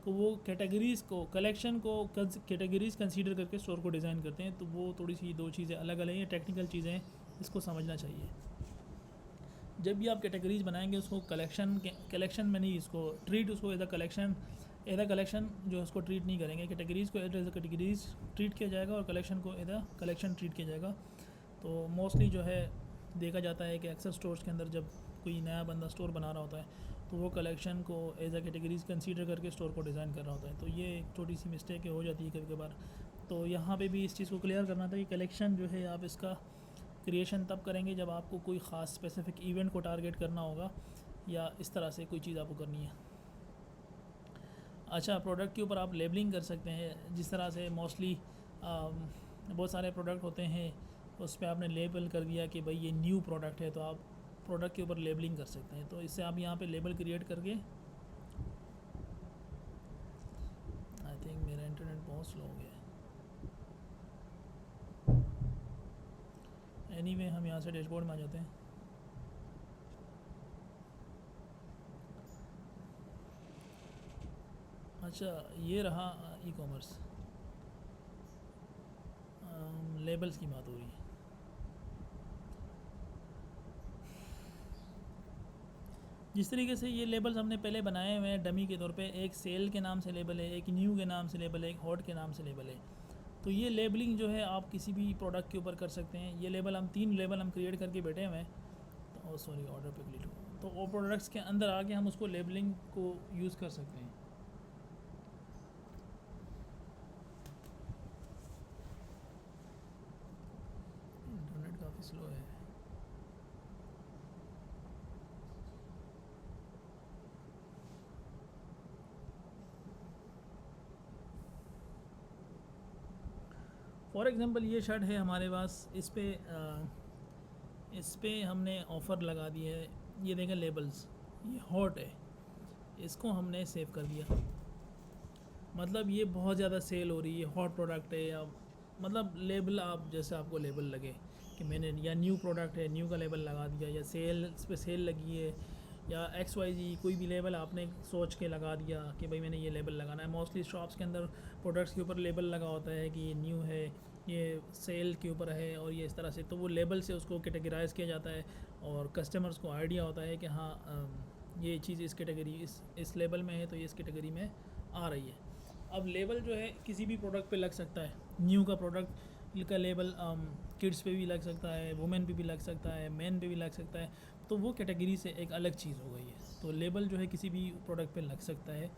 कि वो कैटेगरीज़ को, कलेक्शन को कैटेगरीज़ कंसीडर करके स्टोर को डिज़ाइन करते हैं। तो वो थोड़ी सी दो चीज़ें अलग अलग हैं, टेक्निकल चीज़ें हैं, इसको समझना चाहिए। जब भी आप कैटेगरीज बनाएंगे उसको कलेक्शन में नहीं, इसको ट्रीट उसको एज अ कलेक्शन जो उसको ट्रीट नहीं करेंगे। कैटेगरीज़ को एज अ कैटेगरीज ट्रीट किया जाएगा और कलेक्शन को एज अ कलेक्शन ट्रीट किया जाएगा। तो मोस्टली जो है देखा जाता है कि अक्सर स्टोर्स के अंदर जब कोई नया बंदा स्टोर बना रहा होता है तो वो कलेक्शन को एज अ कैटेगरीज कंसीडर करके स्टोर को डिज़ाइन कर रहा होता है। तो ये एक छोटी सी मिस्टेक हो जाती है कभी कभार। तो यहाँ पे भी इस चीज़ को क्लियर करना था कि कलेक्शन जो है आप इसका क्रिएशन तब करेंगे जब आपको कोई ख़ास स्पेसिफिक इवेंट को टारगेट करना होगा या इस तरह से कोई चीज़ आपको करनी है। अच्छा, प्रोडक्ट के ऊपर आप लेबलिंग कर सकते हैं। जिस तरह से मोस्टली बहुत सारे प्रोडक्ट होते हैं उस पर आपने लेबल कर दिया कि भाई ये न्यू प्रोडक्ट है, तो आप प्रोडक्ट के ऊपर लेबलिंग कर सकते हैं। तो इससे आप यहाँ पे लेबल क्रिएट करके, आई थिंक मेरा इंटरनेट बहुत स्लो हो गया है। एनीवे हम यहाँ से डैशबोर्ड में आ जाते हैं। अच्छा, ये रहा ई कॉमर्स, लेबल्स की बात हो रही है। जिस तरीके से ये लेबल्स हमने पहले बनाए हुए हैं डमी के तौर पे, एक सेल के नाम से लेबल है, एक न्यू के नाम से लेबल है, एक हॉट के नाम से लेबल है। तो ये लेबलिंग जो है आप किसी भी प्रोडक्ट के ऊपर कर सकते हैं। ये लेबल हम 3 लेबल हम क्रिएट करके बैठे हुए हैं। तो सॉरी, ऑर्डर पे क्लिक हो, तो वो प्रोडक्ट्स के अंदर आके हम उसको लेबलिंग को यूज़ कर सकते हैं। इंटरनेट काफ़ी स्लो है। फॉर एग्ज़ाम्पल ये शर्ट है हमारे पास, इस पे हमने ऑफ़र लगा दी है। ये देखें लेबल्स, ये हॉट है, इसको हमने सेव कर दिया। मतलब ये बहुत ज़्यादा सेल हो रही है, हॉट प्रोडक्ट है, या मतलब लेबल आप जैसे आपको लेबल लगे कि मैंने, या न्यू प्रोडक्ट है, न्यू का लेबल लगा दिया, या सेल, इस पर सेल लगी है, या XYZ कोई भी लेबल आपने सोच के लगा दिया कि भाई मैंने ये लेबल लगाना है। मोस्टली शॉप्स के अंदर प्रोडक्ट्स के ऊपर लेबल लगा होता है कि ये न्यू है, ये सेल के ऊपर है, और ये इस तरह से, तो वो लेबल से उसको कैटेगराइज किया जाता है और कस्टमर्स को आइडिया होता है कि हाँ ये चीज़ इस कैटेगरी, इस लेबल में है, तो ये इस कैटेगरी में आ रही है। अब लेबल जो है किसी भी प्रोडक्ट पे लग सकता है। न्यू का प्रोडक्ट का लेबल किड्स पे भी लग सकता है, वुमेन पे भी लग सकता है, मैन पे भी लग सकता है, तो वो कैटेगरी से एक अलग चीज़ हो गई है। तो लेबल जो है किसी भी प्रोडक्ट पे लग सकता है,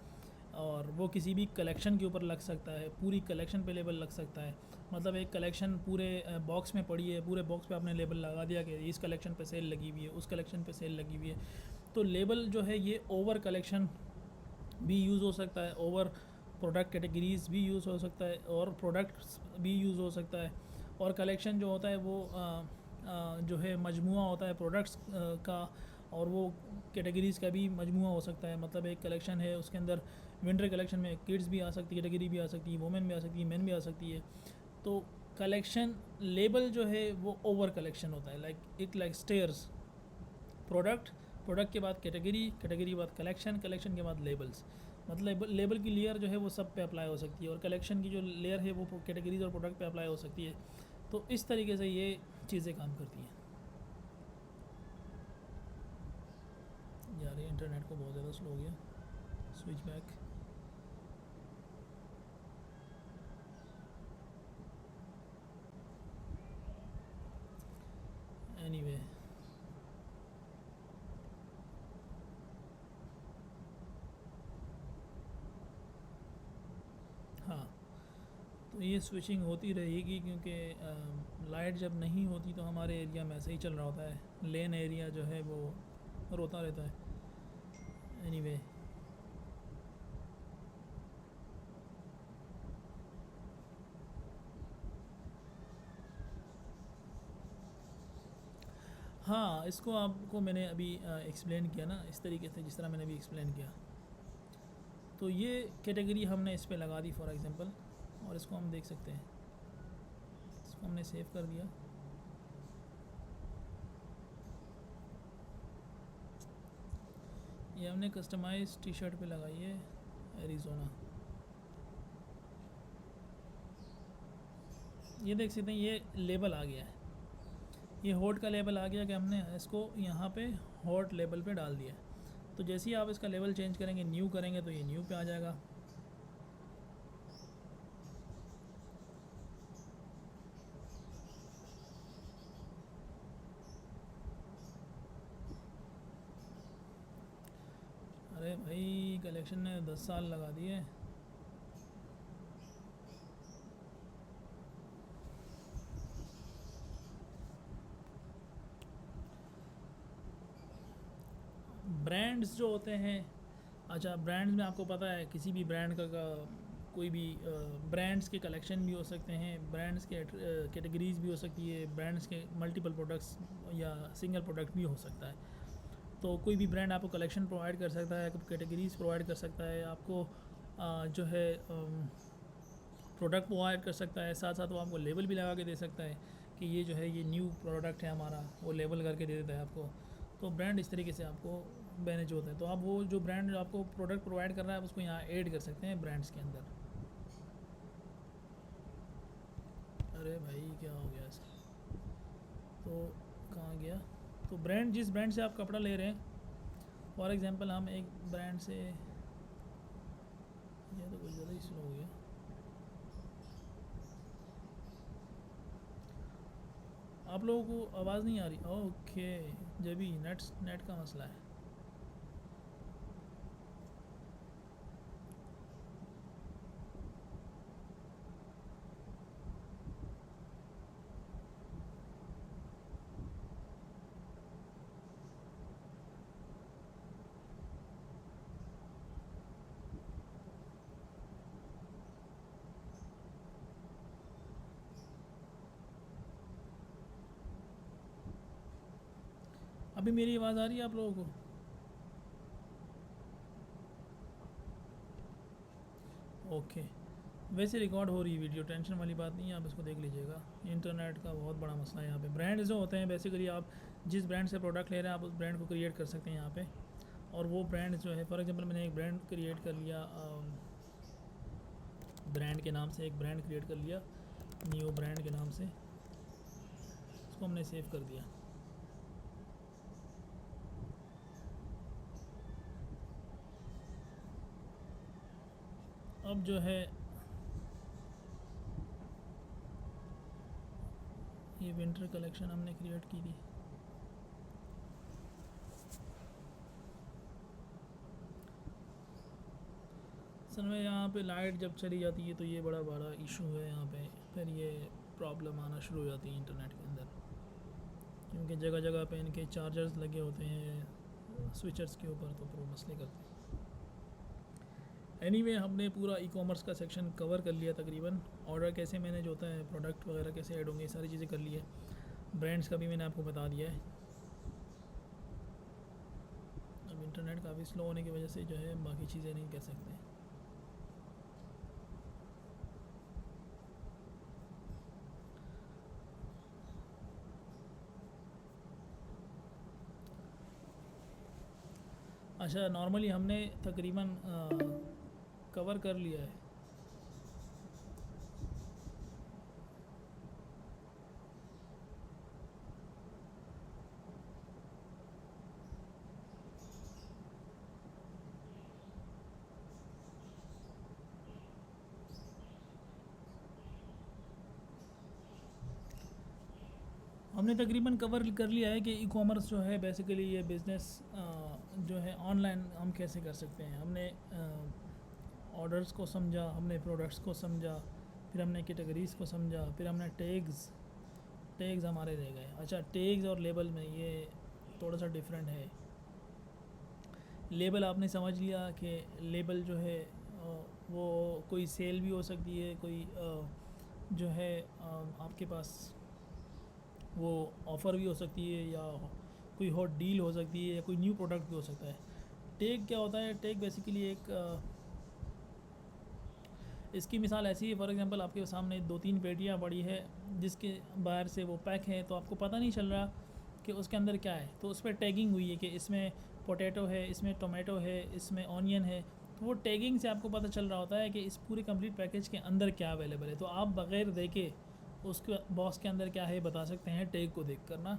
और वो किसी भी कलेक्शन के ऊपर लग सकता है, पूरी कलेक्शन पे लेबल लग सकता है। मतलब एक कलेक्शन पूरे बॉक्स में पड़ी है, पूरे बॉक्स पे आपने लेबल लगा दिया कि इस कलेक्शन पे सेल लगी हुई है, उस कलेक्शन पे सेल लगी हुई है। तो लेबल जो है ये ओवर कलेक्शन भी यूज़ हो सकता है, ओवर प्रोडक्ट कैटेगरीज़ भी यूज़ हो सकता है, और प्रोडक्ट्स भी यूज़ हो सकता है। और कलेक्शन जो होता है वो जो है मजमुआ होता है प्रोडक्ट्स का, और वो कैटेगरीज़ का भी मजमुआ हो सकता है। मतलब एक कलेक्शन है, उसके अंदर विंटर कलेक्शन में किड्स भी आ सकती है, कैटेगरी भी आ सकती है, वुमेन भी आ सकती है, मेन भी आ सकती है। तो कलेक्शन लेबल जो है वो ओवर कलेक्शन होता है, लाइक स्टेयर्स, प्रोडक्ट, प्रोडक्ट के बाद कैटेगरी, कैटेगरी के बाद कलेक्शन, कलेक्शन के बाद लेबल्स। मतलब लेबल की लेयर जो है वो सब पे अप्लाई हो सकती है, और कलेक्शन की जो लेयर है वो कैटेगरीज और प्रोडक्ट पे अप्लाई हो सकती है। तो इस तरीके से ये चीज़ें काम करती हैं। यार ये इंटरनेट को बहुत ज़्यादा स्लो हो गया, स्विच बैक। एनीवे, हाँ, तो ये स्विचिंग होती रहेगी, क्योंकि लाइट जब नहीं होती तो हमारे एरिया में ऐसे ही चल रहा होता है। लेन एरिया जो है वो रोता रहता है। एनीवे, हाँ, इसको आपको मैंने अभी एक्सप्लेन किया ना इस तरीके से, जिस तरह मैंने अभी एक्सप्लेन किया। तो ये कैटेगरी हमने इस पे लगा दी फॉर एग्जांपल, और इसको हम देख सकते हैं। इसको हमने सेव कर दिया। ये हमने कस्टमाइज टी शर्ट पे लगाई है, एरिज़ोना। ये देख सकते हैं, ये लेबल आ गया है, ये हॉट का लेबल आ गया कि हमने इसको यहाँ पे हॉट लेबल पे डाल दिया। तो जैसे ही आप इसका लेवल चेंज करेंगे, न्यू करेंगे, तो ये न्यू पे आ जाएगा। अरे भाई, कलेक्शन ने 10 साल लगा दिए। ब्रांड्स जो होते हैं, अच्छा ब्रांड्स में आपको पता है किसी भी ब्रांड का कोई भी ब्रांड्स के कलेक्शन भी हो सकते हैं, ब्रांड्स के कैटेगरीज भी हो सकती है, ब्रांड्स के मल्टीपल प्रोडक्ट्स या सिंगल प्रोडक्ट भी हो सकता है। तो कोई भी ब्रांड आपको कलेक्शन प्रोवाइड कर सकता है, कैटेगरीज प्रोवाइड कर सकता है, आपको जो है प्रोडक्ट प्रोवाइड कर सकता है, साथ साथ वो आपको लेबल भी लगा के दे सकता है कि ये जो है ये न्यू प्रोडक्ट है हमारा, वो लेबल करके दे देता है आपको। तो ब्रांड इस तरीके से आपको मैनेज होता है। तो आप वो जो ब्रांड आपको प्रोडक्ट प्रोवाइड कर रहा है, उसको यहाँ ऐड कर सकते हैं ब्रांड्स के अंदर। अरे भाई क्या हो गया इसका, तो कहाँ गया? तो ब्रांड, जिस ब्रांड से आप कपड़ा ले रहे हैं फॉर एग्जांपल हम एक ब्रांड से, ये तो कुछ ज़्यादा ही स्लो हो गया। आप लोगों को आवाज़ नहीं आ रही? ओके, जब भी नेट का मसला है। अभी मेरी आवाज़ आ रही है आप लोगों को? ओके, वैसे रिकॉर्ड हो रही है वीडियो, टेंशन वाली बात नहीं है, आप इसको देख लीजिएगा। इंटरनेट का बहुत बड़ा मसला है यहाँ पे। ब्रांड जो होते हैं बेसिकली, आप जिस ब्रांड से प्रोडक्ट ले रहे हैं आप उस ब्रांड को क्रिएट कर सकते हैं यहाँ पे। और वो ब्रांड जो है, फॉर एग्जांपल मैंने एक ब्रांड क्रिएट कर लिया, ब्रांड के नाम से एक ब्रांड क्रिएट कर लिया, न्यू ब्रांड के नाम से, उसको हमने सेव कर दिया। अब जो है ये विंटर कलेक्शन हमने क्रिएट की थी। असल में यहाँ पे लाइट जब चली जाती है तो ये बड़ा बड़ा इशू है यहाँ पे, फिर ये प्रॉब्लम आना शुरू हो जाती है इंटरनेट के अंदर, क्योंकि जगह जगह पे इनके चार्जर्स लगे होते हैं स्विचर्स के ऊपर, तो फिर वो मसले करते हैं। एनीवे, हमने पूरा ई कॉमर्स का सेक्शन कवर कर लिया तकरीबन। ऑर्डर कैसे मैनेज होता है, प्रोडक्ट वगैरह कैसे ऐड होंगे, सारी चीज़ें कर ली है। ब्रांड्स का भी मैंने आपको बता दिया है। अब इंटरनेट काफ़ी स्लो होने की वजह से जो है बाकी चीज़ें नहीं कर सकते। अच्छा, नॉर्मली हमने तकरीबन कवर कर लिया है। हमने तकरीबन कवर कर लिया है कि ई कॉमर्स जो है बेसिकली ये बिज़नेस जो है ऑनलाइन हम कैसे कर सकते हैं। हमने ऑर्डर्स को समझा, हमने प्रोडक्ट्स को समझा, फिर हमने कैटेगरीज़ को समझा, फिर हमने टैग्स हमारे रह गए। अच्छा, टैग्स और लेबल में ये थोड़ा सा डिफरेंट है। लेबल आपने समझ लिया कि लेबल जो है वो कोई सेल भी हो सकती है, कोई जो है आपके पास वो ऑफ़र भी हो सकती है, या कोई हॉट डील हो सकती है, या कोई न्यू प्रोडक्ट भी हो सकता है। टैग क्या होता है? टैग बेसिकली एक इसकी मिसाल ऐसी है, फॉर एग्जांपल आपके सामने 2-3 पेटियाँ पड़ी है जिसके बाहर से वो पैक है, तो आपको पता नहीं चल रहा कि उसके अंदर क्या है, तो उस पर टैगिंग हुई है कि इसमें पोटैटो है, इसमें टोमेटो है, इसमें ऑनियन है। तो वो टैगिंग से आपको पता चल रहा होता है कि इस पूरे कंप्लीट पैकेज के अंदर क्या अवेलेबल है। तो आप बग़ैर देखे उसके बॉक्स के अंदर क्या है बता सकते हैं टैग को देख कर ना।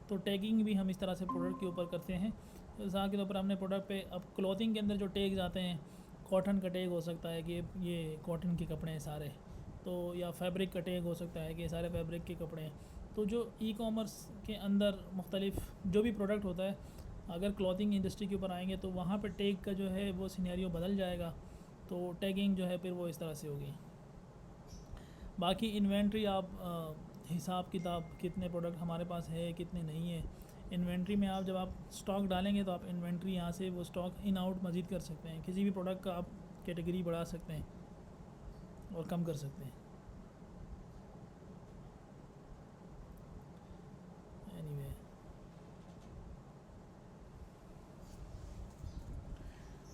तो टैगिंग भी हम इस तरह से प्रोडक्ट के ऊपर करते हैं। मिसाल के तौर पर हमने प्रोडक्ट पे, अब क्लॉथिंग के अंदर जो टैग्स आते हैं, कॉटन का टैग हो सकता है कि ये कॉटन के कपड़े हैं सारे, तो या फैब्रिक का टैग हो सकता है कि ये सारे फैब्रिक के कपड़े हैं। तो जो ई कॉमर्स के अंदर मुख्तलिफ जो भी प्रोडक्ट होता है, अगर क्लॉथिंग इंडस्ट्री के ऊपर आएंगे तो वहाँ पर टैग का जो है वो सिनेरियो बदल जाएगा। तो टैगिंग जो है फिर वो इस तरह से होगी। बाकी इन्वेंट्री आप हिसाब किताब कितने प्रोडक्ट हमारे पास है, कितने नहीं है। इन्वेंट्री में आप जब आप स्टॉक डालेंगे तो आप इन्वेंट्री यहाँ से वो स्टॉक इन आउट मज़ीद कर सकते हैं। किसी भी प्रोडक्ट का आप कैटेगरी बढ़ा सकते हैं और कम कर सकते हैं। एनीवे,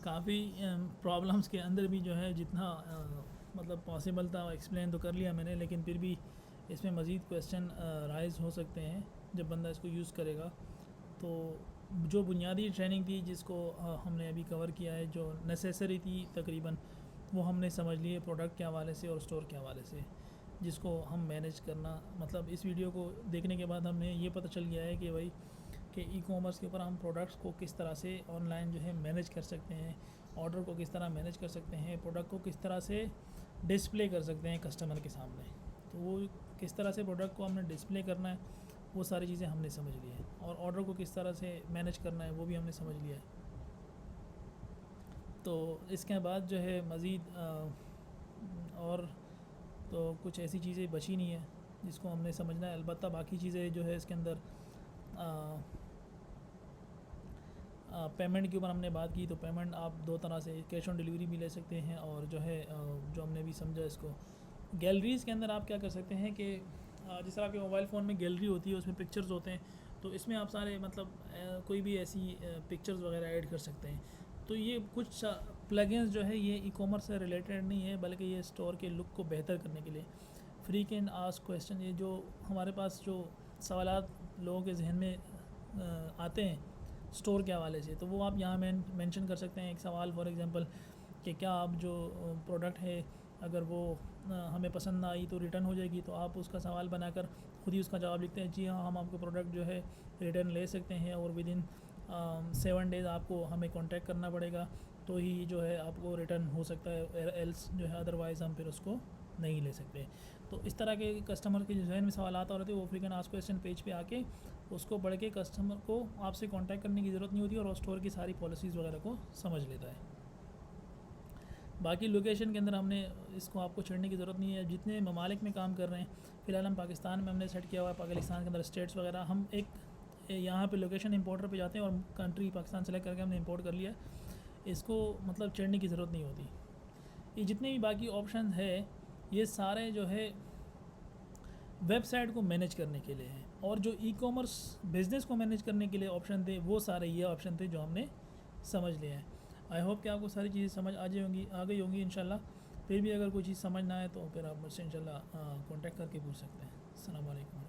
काफ़ी प्रॉब्लम्स के अंदर भी जो है जितना मतलब पॉसिबल था एक्सप्लेन तो कर लिया मैंने, लेकिन फिर भी इसमें मज़ीद क्वेश्चन राइज़ हो सकते हैं जब बंदा इसको यूज़ करेगा। तो जो बुनियादी ट्रेनिंग थी जिसको हमने अभी कवर किया है, जो नेसेसरी थी तकरीबन, वो हमने समझ लिए प्रोडक्ट के हवाले से और स्टोर के हवाले से, जिसको हम मैनेज करना, मतलब इस वीडियो को देखने के बाद हमें ये पता चल गया है कि भाई कि ई कॉमर्स के ऊपर हम प्रोडक्ट्स को किस तरह से ऑनलाइन जो है मैनेज कर सकते हैं, ऑर्डर को किस तरह मैनेज कर सकते हैं, प्रोडक्ट को किस तरह से डिस्प्ले कर सकते हैं कस्टमर के सामने। तो वो किस तरह से प्रोडक्ट को हमने डिस्प्ले करना है वो सारी चीज़ें हमने समझ ली है, और ऑर्डर को किस तरह से मैनेज करना है वो भी हमने समझ लिया है। तो इसके बाद जो है मज़ीद और तो कुछ ऐसी चीज़ें बची नहीं है जिसको हमने समझना है। अलबत्ता बाकी चीज़ें जो है इसके अंदर पेमेंट के ऊपर हमने बात की, तो पेमेंट आप दो तरह से कैश ऑन डिलीवरी भी ले सकते हैं, और जो है जो हमने भी समझा इसको गैलरीज़ के अंदर आप क्या कर सकते हैं कि जिस तरह आपके मोबाइल फ़ोन में गैलरी होती है उसमें पिक्चर्स होते हैं, तो इसमें आप सारे मतलब कोई भी ऐसी पिक्चर्स वगैरह ऐड कर सकते हैं। तो ये कुछ प्लगइन्स जो है ये ई कॉमर्स से रिलेटेड नहीं है, बल्कि ये स्टोर के लुक को बेहतर करने के लिए फ्री कैन आस्क क्वेश्चन, ये जो हमारे पास जो सवालात लोगों के जहन में आते हैं स्टोर के हवाले से, तो वो आप यहाँ मेंशन कर सकते हैं। एक सवाल फॉर एग्जांपल कि क्या आप जो प्रोडक्ट है अगर वो हमें पसंद ना आई तो रिटर्न हो जाएगी, तो आप उसका सवाल बनाकर खुद ही उसका जवाब लिखते हैं, जी हाँ हम आपको प्रोडक्ट जो है रिटर्न ले सकते हैं, और विदिन 7 डेज़ आपको हमें कांटेक्ट करना पड़ेगा तो ही जो है आपको रिटर्न हो सकता है, एल्स जो है अदरवाइज़ हम फिर उसको नहीं ले सकते। तो इस तरह के कस्टमर के जो जहन में सवाल आता रहते हैं वो free can ask question page पे आके उसको पढ़ के कस्टमर को आपसे कांटेक्ट करने की ज़रूरत नहीं होती, और स्टोर की सारी पॉलिसीज़ वगैरह को समझ लेता है। बाकी लोकेशन के अंदर हमने इसको आपको छेड़ने की ज़रूरत नहीं है। जितने ममालिक में काम कर रहे हैं, फ़िलहाल हम पाकिस्तान में हमने सेट किया हुआ है, पाकिस्तान के अंदर स्टेट्स वगैरह हम एक यहाँ पे लोकेशन इंपोर्टर पे जाते हैं और कंट्री पाकिस्तान सेलेक्ट करके हमने इंपोर्ट कर लिया। इसको मतलब छेड़ने की ज़रूरत नहीं होती। ये जितने भी बाकी ऑप्शन है ये सारे जो है वेबसाइट को मैनेज करने के लिए हैं, और जो ई कॉमर्स बिज़नेस को मैनेज करने के लिए ऑप्शन थे वो सारे ये ऑप्शन थे जो हमने समझ लिए हैं। आई होप कि आपको सारी चीज़ें समझ आ गई होंगी इंशाल्लाह। फिर भी अगर कोई चीज़ समझ ना आए तो फिर आप मुझसे इंशाल्लाह कांटेक्ट करके पूछ सकते हैं। अस्सलाम वालेकुम।